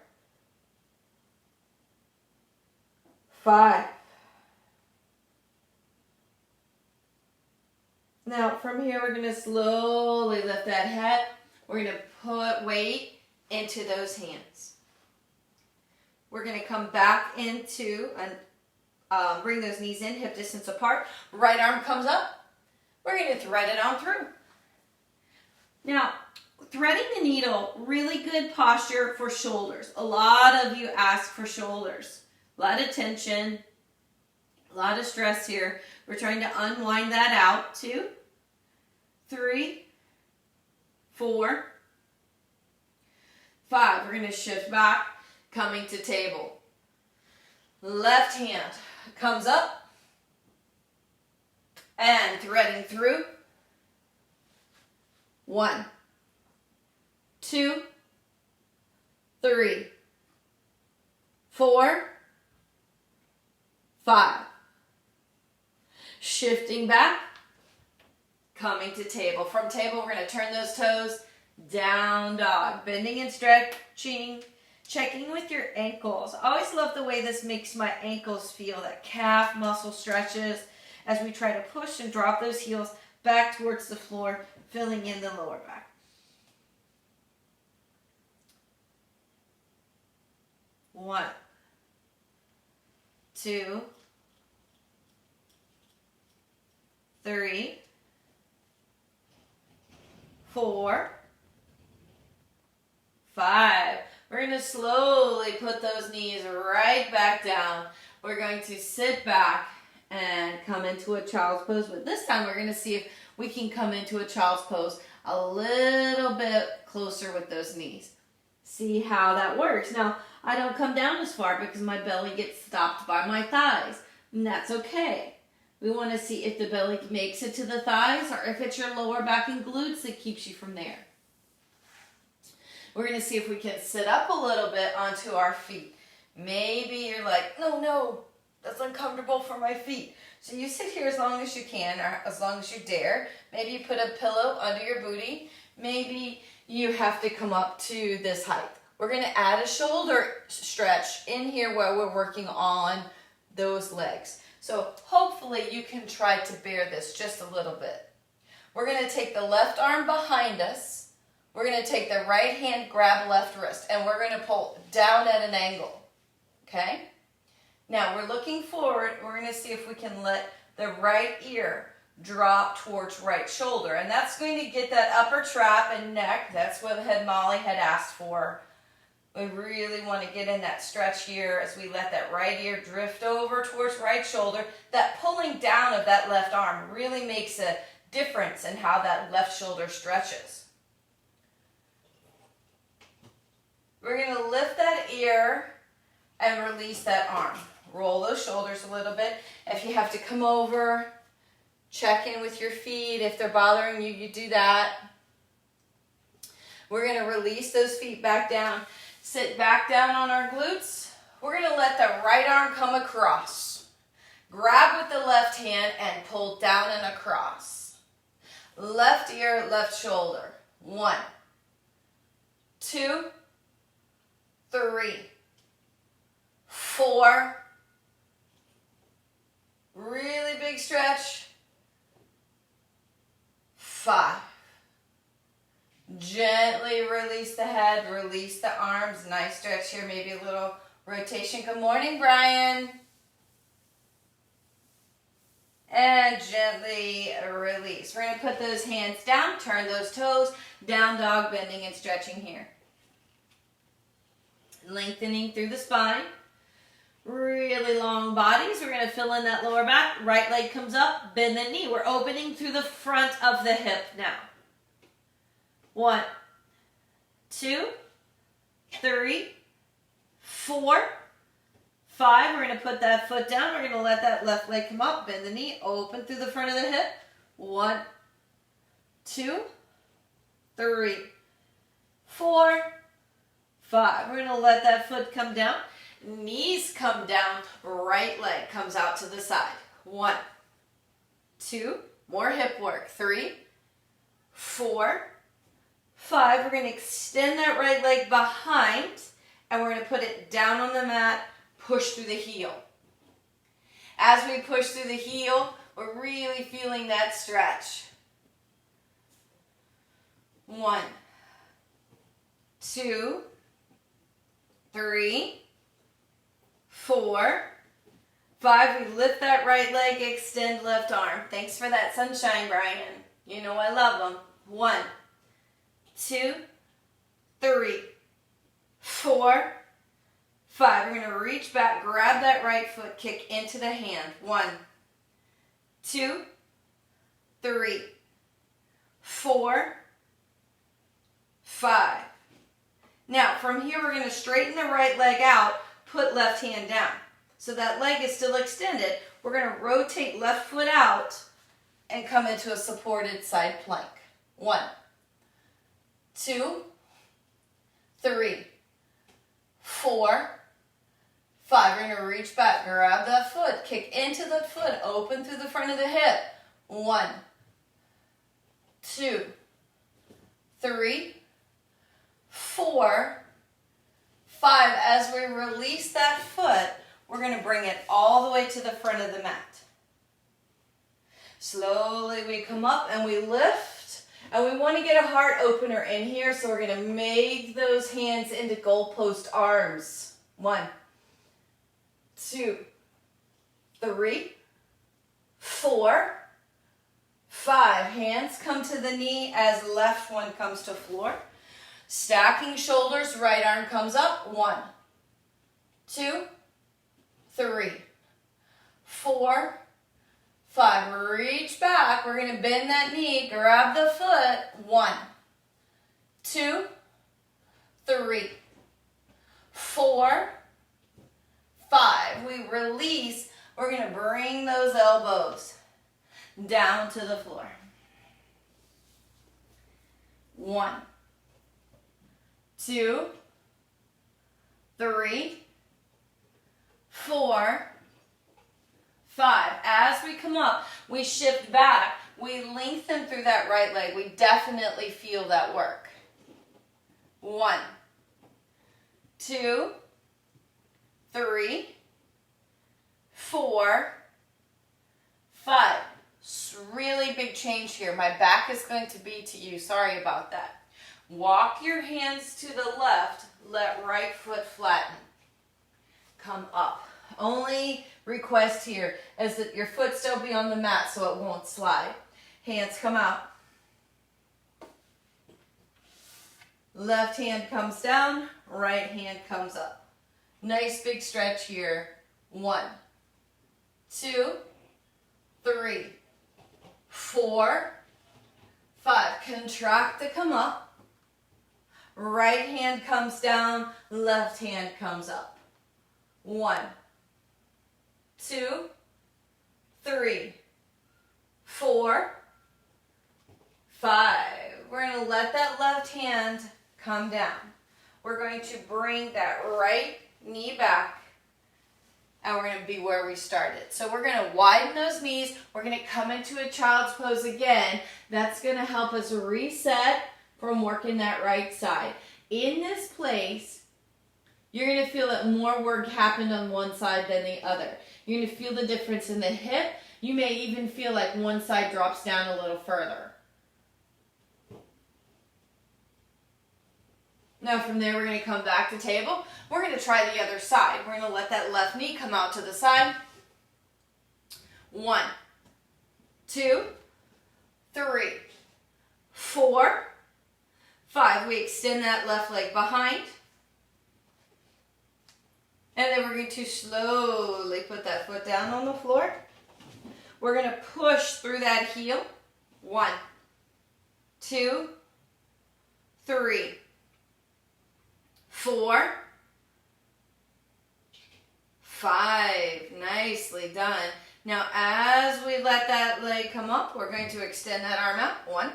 5. Now from here we're going to slowly lift that head. We're going to put weight into those hands. We're going to come back into and bring those knees in, hip distance apart. Right arm comes up. We're going to thread it on through. Now, threading the needle, really good posture for shoulders. A lot of you ask for shoulders. A lot of tension, a lot of stress here. We're trying to unwind that out. 2, 3, 4, 5. We're going to shift back, coming to table. Left hand comes up and threading through. 1, 2, 3, 4, 5. Shifting back, coming to table. From table, we're going to turn those toes, down dog, bending and stretching, checking with your ankles. I always love the way this makes my ankles feel, that calf muscle stretches as we try to push and drop those heels back towards the floor, filling in the lower back. 1, 2, 3, 4, 5. We're going to slowly put those knees right back down. We're going to sit back and come into a child's pose. But this time we're going to see if we can come into a child's pose a little bit closer with those knees. See how that works. Now, I don't come down as far because my belly gets stopped by my thighs. And that's okay. We want to see if the belly makes it to the thighs or if it's your lower back and glutes that keeps you from there. We're going to see if we can sit up a little bit onto our feet. Maybe you're like, no, That's uncomfortable for my feet. So you sit here as long as you can, or as long as you dare. Maybe you put a pillow under your booty. Maybe you have to come up to this height. We're going to add a shoulder stretch in here where we're working on those legs. So hopefully you can try to bear this just a little bit. We're going to take the left arm behind us. We're going to take the right hand, grab left wrist, and we're going to pull down at an angle. Okay? Now we're looking forward. We're going to see if we can let the right ear drop towards right shoulder. And that's going to get that upper trap and neck. That's what Molly had asked for. We really want to get in that stretch here as we let that right ear drift over towards right shoulder. That pulling down of that left arm really makes a difference in how that left shoulder stretches. We're going to lift that ear and release that arm. Roll those shoulders a little bit. If you have to come over, check in with your feet. If they're bothering you, you do that. We're going to release those feet back down. Sit back down on our glutes. We're going to let the right arm come across. Grab with the left hand and pull down and across. Left ear, left shoulder. 1, 2, 3, 4. Really big stretch. 5. Gently release the head, release the arms. Nice stretch here, maybe a little rotation. Good morning, Brian. And gently release. We're going to put those hands down, turn those toes, down dog, bending and stretching here. Lengthening through the spine. Really long bodies. We're going to fill in that lower back. Right leg comes up, bend the knee. We're opening through the front of the hip now. 1, 2, 3, 4, 5. We're going to put that foot down. We're going to let that left leg come up, bend the knee, open through the front of the hip. 1, 2, 3, 4, 5. We're going to let that foot come down. Knees come down. Right leg comes out to the side. 1, 2. More hip work. 3, 4, 5. We're going to extend that right leg behind, and we're going to put it down on the mat, push through the heel. As we push through the heel, we're really feeling that stretch. 1, 2, 3, 4, 5. We lift that right leg, extend left arm. Thanks for that sunshine, Brian. You know I love them. 1, 2, 3, 4, 5. We're going to reach back, grab that right foot, kick into the hand. 1, 2, 3, 4, 5. Now, from here, we're going to straighten the right leg out, put left hand down. So that leg is still extended. We're going to rotate left foot out and come into a supported side plank. 1, 2, 3, 4, 5. We're going to reach back, grab that foot, kick into the foot, open through the front of the hip. 1, 2, 3, 4, 5. As we release that foot, we're going to bring it all the way to the front of the mat. Slowly we come up and we lift. And we want to get a heart opener in here, so we're going to make those hands into goalpost arms. 1, 2, 3, 4, 5. Hands come to the knee as left one comes to floor. Stacking shoulders, right arm comes up. 1, 2, 3, 4, 5. Reach back. We're going to bend that knee. Grab the foot. 1, 2, 3, 4, 5. We release. We're going to bring those elbows down to the floor. 1, 2, 3, 4, 5. As we come up, we shift back. We lengthen through that right leg. We definitely feel that work. 1, 2, 3, 4, 5. Really big change here. My back is going to be to you. Sorry about that. Walk your hands to the left. Let right foot flatten. Come up. Only request here is that your foot still be on the mat so it won't slide. Hands come out. Left hand comes down. Right hand comes up. Nice big stretch here. 1, 2, 3, 4, 5. Contract to come up. Right hand comes down. Left hand comes up. 1, 2, 3, 4, 5. We're going to let that left hand come down. We're going to bring that right knee back, and we're going to be where we started. So we're going to widen those knees. We're going to come into a child's pose again. That's going to help us reset from working that right side. In this place, you're going to feel that more work happened on one side than the other. You're going to feel the difference in the hip. You may even feel like one side drops down a little further. Now from there, we're going to come back to table. We're going to try the other side. We're going to let that left knee come out to the side. 1, 2, 3, 4, 5. We extend that left leg behind. And then we're going to slowly put that foot down on the floor. We're going to push through that heel. 1, 2, 3, 4, 5. Nicely done. Now as we let that leg come up, we're going to extend that arm out. 1,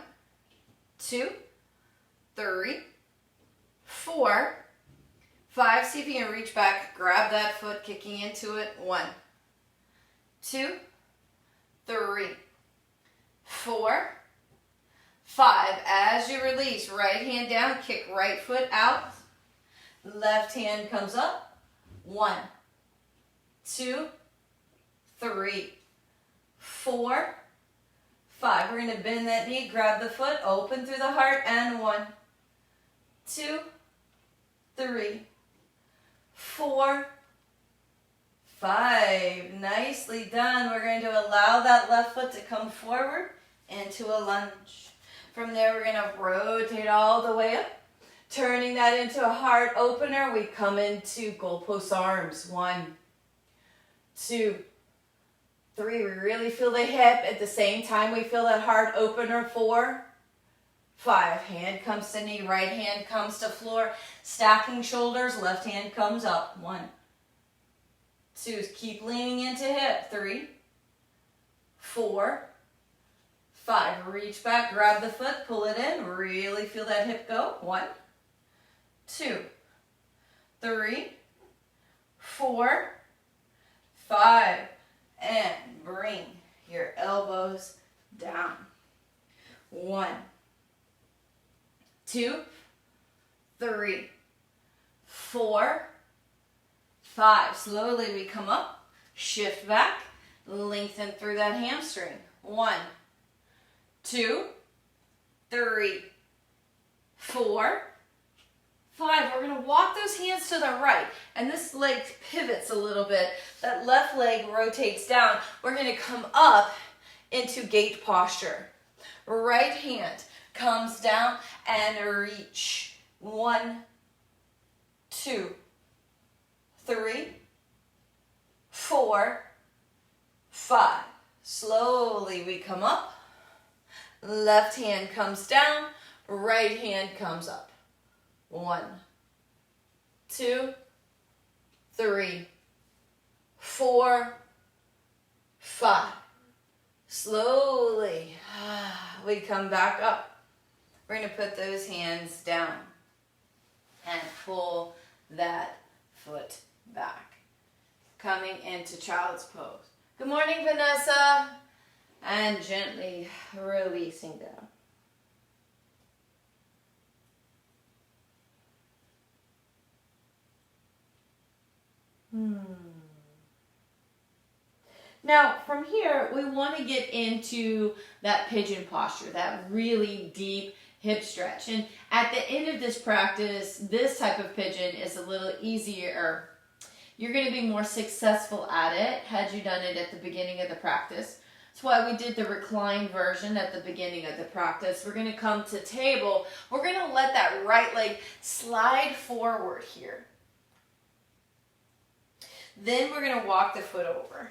2, 3, 4, 5. See if you can reach back, grab that foot, kicking into it. 1, 2, 3, 4, 5. As you release, right hand down, kick right foot out. Left hand comes up. 1, 2, 3, 4, 5. We're going to bend that knee, grab the foot, open through the heart, and 1, 2, 3, 4, 5. Nicely done. We're going to allow that left foot to come forward into a lunge. From there, we're going to rotate all the way up. Turning that into a heart opener, we come into goalpost arms. 1, 2, 3. We really feel the hip. At the same time, we feel that heart opener. 4, 5. Hand comes to knee, right hand comes to floor. Stacking shoulders, left hand comes up. 1, 2. Keep leaning into hip. 3, 4, 5. Reach back, grab the foot, pull it in. Really feel that hip go. 1, 2, 3, 4, 5. And bring your elbows down. 1, 2, 3, 4, 5. Slowly we come up, shift back, lengthen through that hamstring. 1, 2, 3, 4, 5. We're going to walk those hands to the right, and this leg pivots a little bit. That left leg rotates down. We're going to come up into gate posture. Right hand comes down and reach. 1, 2, 3, 4, 5. Slowly we come up. Left hand comes down. Right hand comes up. 1, 2, 3, 4, 5. Slowly we come back up. We're going to put those hands down and pull that foot back. Coming into child's pose. Good morning, Vanessa. And gently releasing down. Now, from here, we want to get into that pigeon posture, that really deep hip stretch. And at the end of this practice, this type of pigeon is a little easier. You're going to be more successful at it had you done it at the beginning of the practice. That's why we did the recline version at the beginning of the practice. We're going to come to table. We're going to let that right leg slide forward here. Then we're going to walk the foot over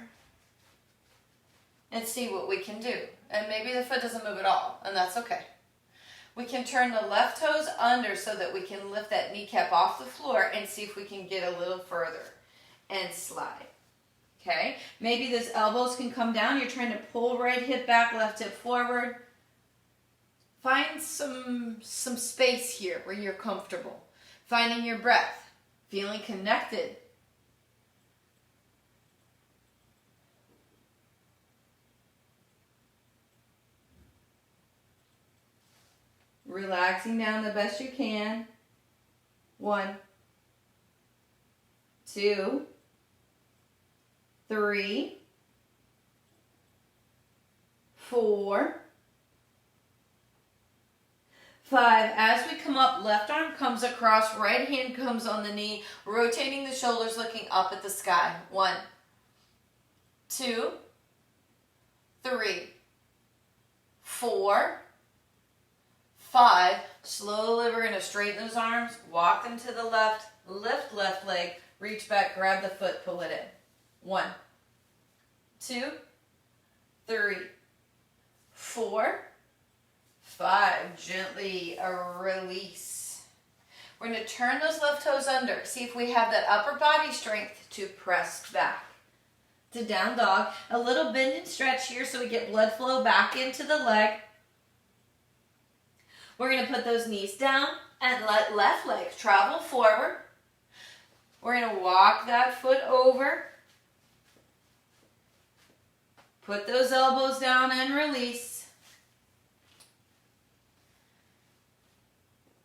and see what we can do. And maybe the foot doesn't move at all, and that's okay. We can turn the left toes under so that we can lift that kneecap off the floor and see if we can get a little further and slide. Okay? Maybe those elbows can come down. You're trying to pull right hip back, left hip forward. Find some space here where you're comfortable. Finding your breath. Feeling connected. Relaxing down the best you can. 1, 2, 3, 4, 5. As we come up, left arm comes across, right hand comes on the knee, rotating the shoulders, looking up at the sky. 1, 2, 3, 4, 5. Slowly we're going to straighten those arms, walk them to the left, lift left leg, reach back, grab the foot, pull it in. 1, 2, 3, 4, 5. Gently release. We're going to turn those left toes under. See if we have that upper body strength to press back. To down dog. A little bend and stretch here so we get blood flow back into the leg. We're going to put those knees down and let left leg travel forward. We're going to walk that foot over. Put those elbows down and release.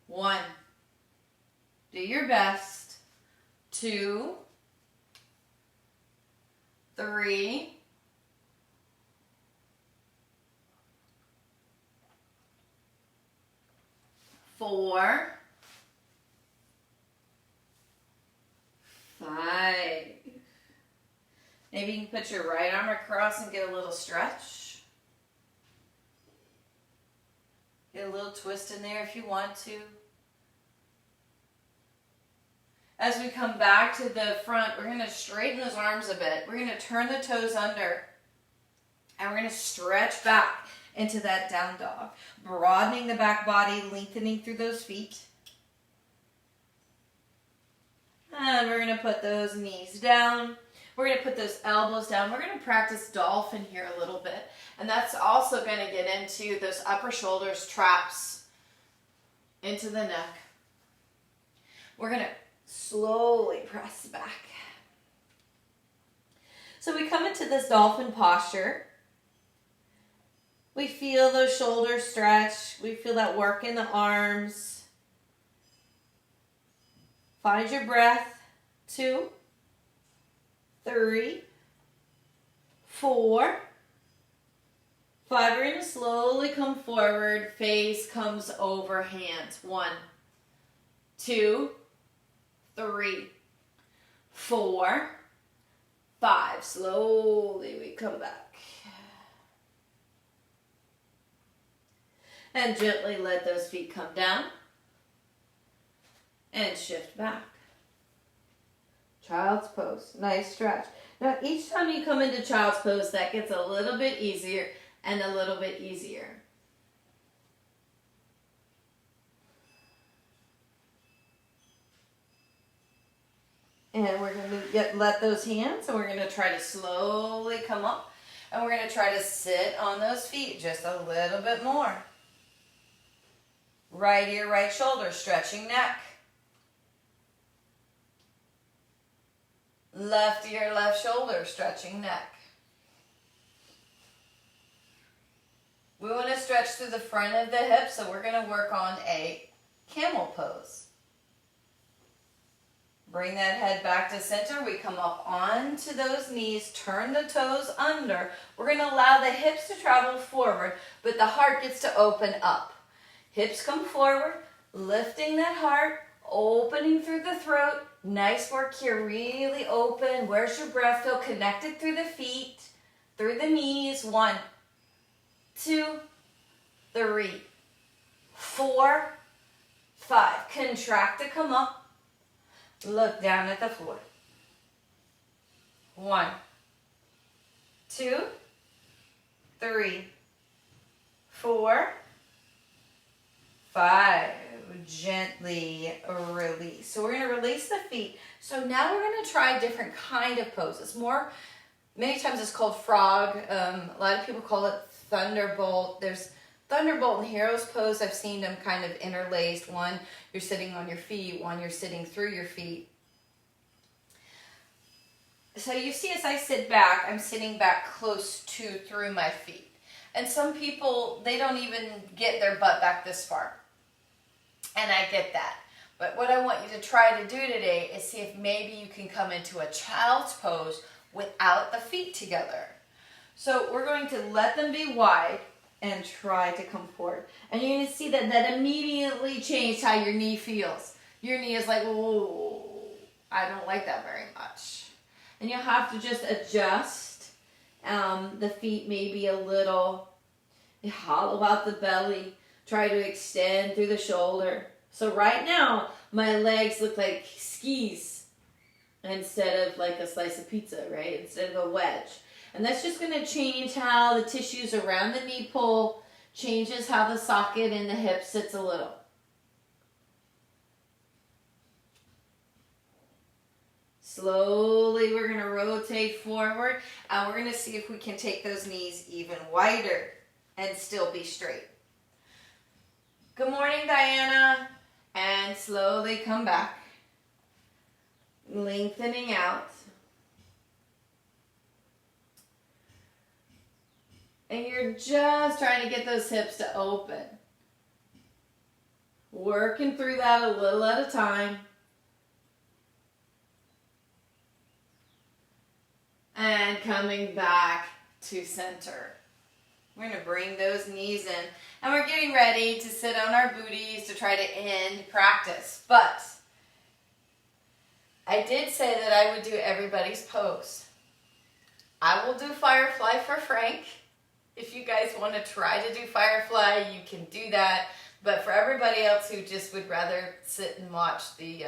1. Do your best. 2, 3, 4, 5. Maybe you can put your right arm across and get a little stretch. Get a little twist in there if you want to. As we come back to the front, we're going to straighten those arms a bit. We're going to turn the toes under. And we're going to stretch back into that down dog. Broadening the back body, lengthening through those feet. And we're going to put those knees down. We're going to put those elbows down. We're going to practice dolphin here a little bit. And that's also going to get into those upper shoulders, traps, into the neck. We're going to slowly press back. So we come into this dolphin posture. We feel those shoulders stretch. We feel that work in the arms. Find your breath. 2, 3, 4, 5. We're going to slowly come forward. Face comes over hands. 1, 2, 3, 4, 5. Slowly we come back. And gently let those feet come down. And shift back. Child's pose. Nice stretch. Now each time you come into child's pose, that gets a little bit easier and a little bit easier. And we're going to let those hands, and we're going to try to slowly come up. And we're going to try to sit on those feet just a little bit more. Right ear, right shoulder, stretching neck. Left ear, left shoulder, stretching neck. stretch through the front of the hips, so we're going to work on a camel pose. Bring that head back to center. We come up onto those knees, turn the toes under. We're going to allow the hips to travel forward, but the heart gets to open up. Hips come forward, lifting that heart, opening through the throat. Nice work here, really open. Where's your breath? Feel connected through the feet, through the knees. 1, 2, 3, 4, 5. Contract to come up. Look down at the floor. 1, 2, 3, 4, 5. Gently release. So we're going to release the feet. So now we're going to try a different kind of poses. Many times it's called frog. A lot of people call it thunderbolt. There's thunderbolt and hero's pose. I've seen them kind of interlaced. One, you're sitting on your feet. One, you're sitting through your feet. So you see as I sit back, I'm sitting back close to through my feet. And some people, they don't even get their butt back this far. And I get that. But what I want you to try to do today is see if maybe you can come into a child's pose without the feet together. So we're going to let them be wide and try to come forward. And you're going to see that immediately changed how your knee feels. Your knee is like, oh, I don't like that very much. And you'll have to just adjust the feet maybe a little. Hollow out the belly. Try to extend through the shoulder. So right now, my legs look like skis instead of like a slice of pizza, right? Instead of a wedge. And that's just going to change how the tissues around the knee pole changes how the socket in the hip sits a little. Slowly, we're going to rotate forward. And we're going to see if we can take those knees even wider and still be straight. Good morning, Diana. And slowly come back. Lengthening out. And you're just trying to get those hips to open. Working through that a little at a time. And coming back to center. We're going to bring those knees in. And we're getting ready to sit on our booties to try to end practice. But I did say that I would do everybody's pose. I will do Firefly for Frank. If you guys want to try to do Firefly, you can do that. But for everybody else who just would rather sit and watch the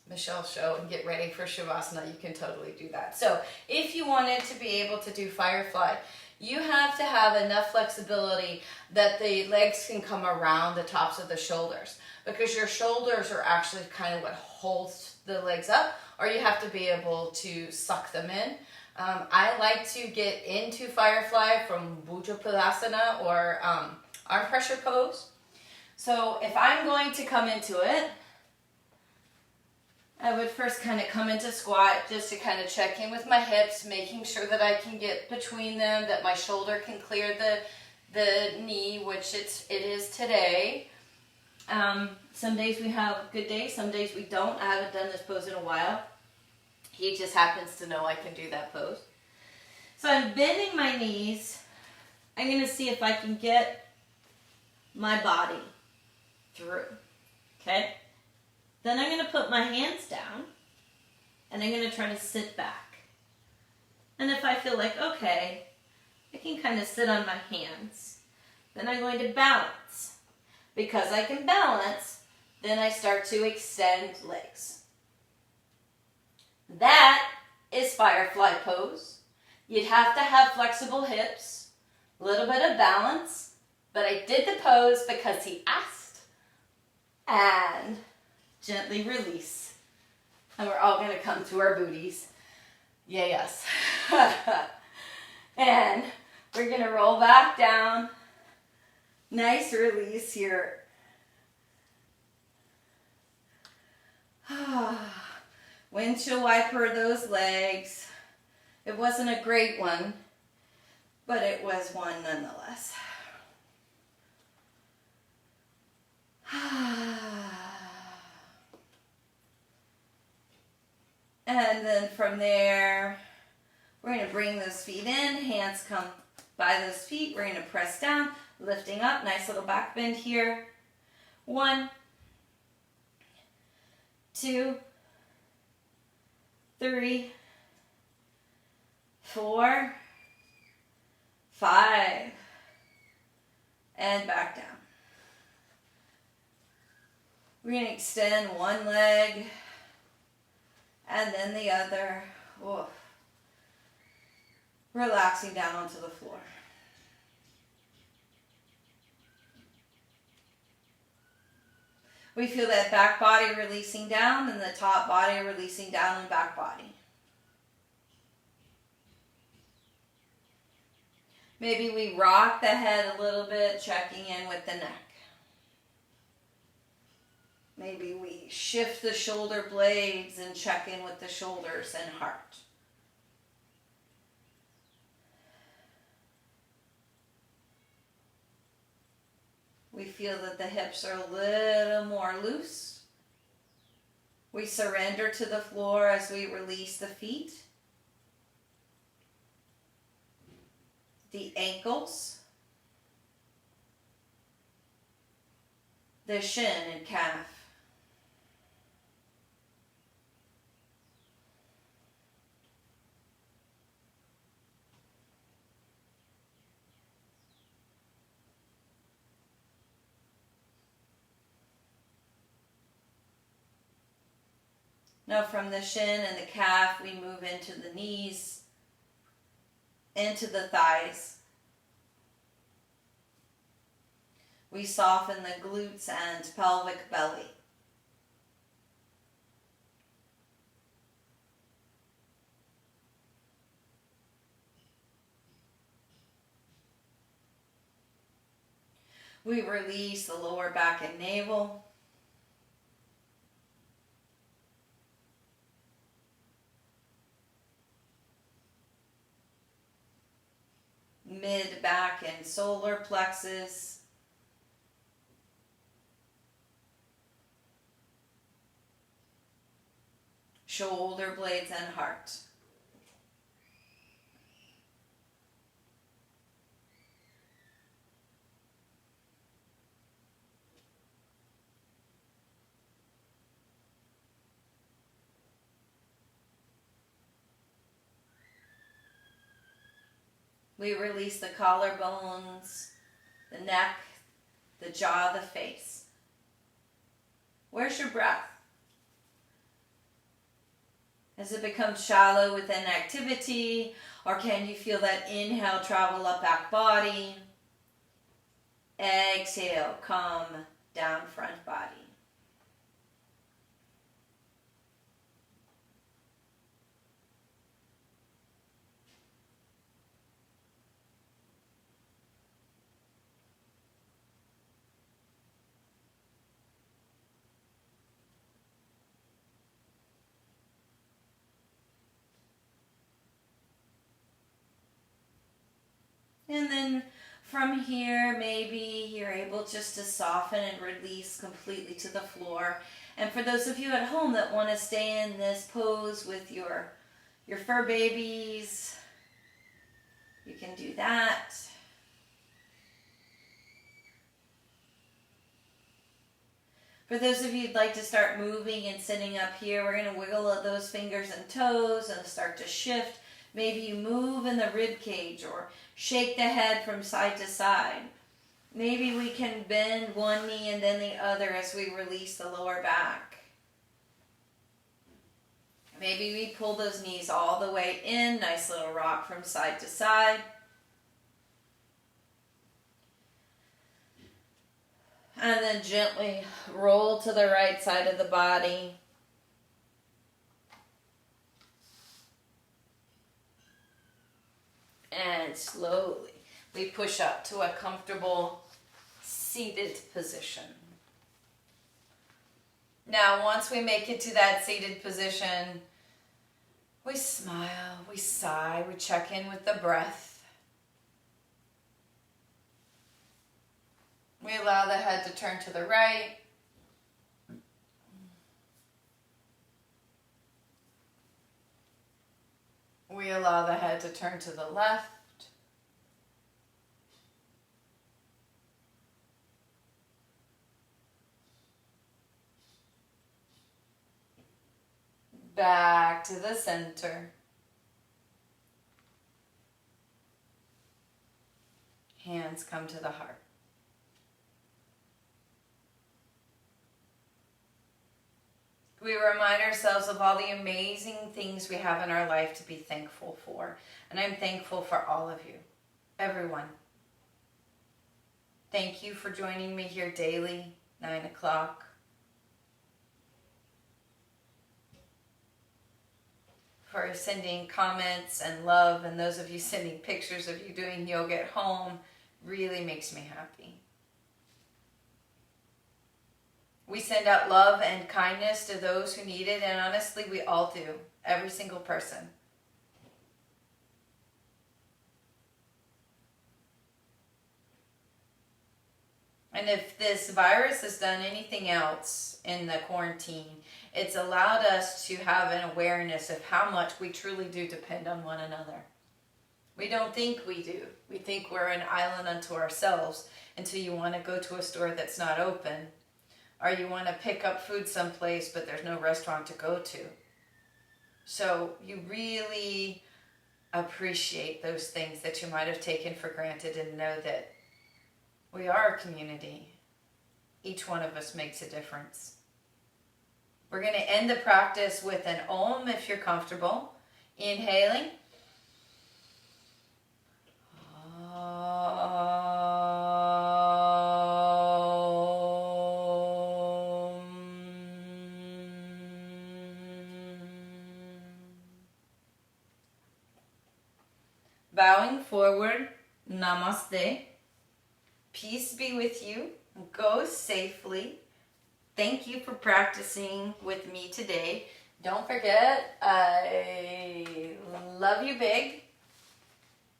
Michelle show and get ready for Shavasana, you can totally do that. So if you wanted to be able to do Firefly, you have to have enough flexibility that the legs can come around the tops of the shoulders, because your shoulders are actually kind of what holds the legs up, or you have to be able to suck them in. I like to get into Firefly from Bhujapadasana or arm pressure pose. So if I'm going to come into it, I would first kind of come into squat just to kind of check in with my hips, making sure that I can get between them, that my shoulder can clear the knee, which it is today. Some days we have good days, some days we don't. I haven't done this pose in a while. He just happens to know I can do that pose. So I'm bending my knees. I'm going to see if I can get my body through. Okay? Then I'm going to put my hands down, and I'm going to try to sit back. And if I feel like, okay, I can kind of sit on my hands, then I'm going to balance. Because I can balance, then I start to extend legs. That is Firefly pose. You'd have to have flexible hips, a little bit of balance, but I did the pose because he asked. And gently release. And we're all going to come to our booties. Yeah, yes. And we're going to roll back down. Nice release here. Windshield wiper those legs. It wasn't a great one, but it was one nonetheless. And then from there, we're going to bring those feet in. Hands come by those feet. We're going to press down, lifting up. Nice little back bend here. 1, 2, 3, 4, 5, and back down. We're going to extend one leg and then the other. Whoa. Relaxing down onto the floor. We feel that back body releasing down and the top body releasing down and back body. Maybe we rock the head a little bit, checking in with the neck. Maybe we shift the shoulder blades and check in with the shoulders and heart. We feel that the hips are a little more loose. We surrender to the floor as we release the feet, the ankles, the shin and calf. Now from the shin and the calf, we move into the knees, into the thighs. We soften the glutes and pelvic belly. We release the lower back and navel. Mid back and solar plexus. Shoulder blades and heart. We release the collarbones, the neck, the jaw, the face. Where's your breath? Has it become shallow within activity, or can you feel that inhale travel up back body? Exhale, come down front body. And then from here, maybe you're able just to soften and release completely to the floor. And for those of you at home that want to stay in this pose with your fur babies, you can do that. For those of you who'd like to start moving and sitting up here, we're going to wiggle those fingers and toes and start to shift. Maybe you move in the rib cage or shake the head from side to side. Maybe we can bend one knee and then the other as we release the lower back. Maybe we pull those knees all the way in. Nice little rock from side to side. And then gently roll to the right side of the body. And slowly we push up to a comfortable seated position. Now, once we make it to that seated position, we smile, we sigh, we check in with the breath. We allow the head to turn to the right. We allow the head to turn to the left. Back to the center. Hands come to the heart. We remind ourselves of all the amazing things we have in our life to be thankful for. And I'm thankful for all of you, everyone. Thank you for joining me here daily, 9 o'clock. For sending comments and love, and those of you sending pictures of you doing yoga at home really makes me happy. We send out love and kindness to those who need it, and honestly, we all do. Every single person. And if this virus has done anything else in the quarantine, it's allowed us to have an awareness of how much we truly do depend on one another. We don't think we do. We think we're an island unto ourselves until you want to go to a store that's not open, or you want to pick up food someplace but there's no restaurant to go to. So you really appreciate those things that you might have taken for granted and know that we are a community. Each one of us makes a difference. We're going to end the practice with an Om if you're comfortable. Inhaling. Bowing forward, Namaste. Peace be with you. Go safely. Thank you for practicing with me today. Don't forget, I love you big.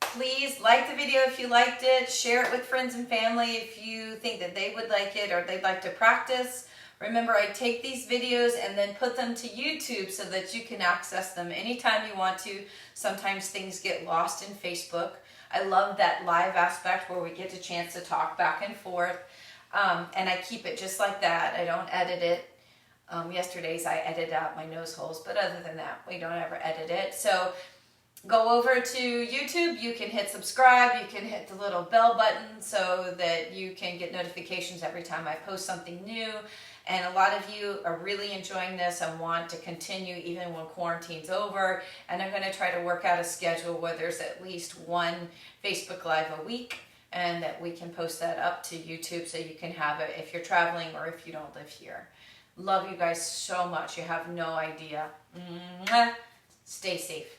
Please like the video if you liked it. Share it with friends and family if you think that they would like it or they'd like to practice. Remember, I take these videos and then put them to YouTube so that you can access them anytime you want to. Sometimes things get lost in Facebook. I love that live aspect where we get a chance to talk back and forth. And I keep it just like that. I don't edit it. Yesterday's I edited out my nose holes, but other than that, we don't ever edit it. So go over to YouTube. You can hit subscribe. You can hit the little bell button so that you can get notifications every time I post something new. And a lot of you are really enjoying this and want to continue even when quarantine's over. And I'm going to try to work out a schedule where there's at least one Facebook Live a week, and that we can post that up to YouTube so you can have it if you're traveling or if you don't live here. Love you guys so much. You have no idea. Stay safe.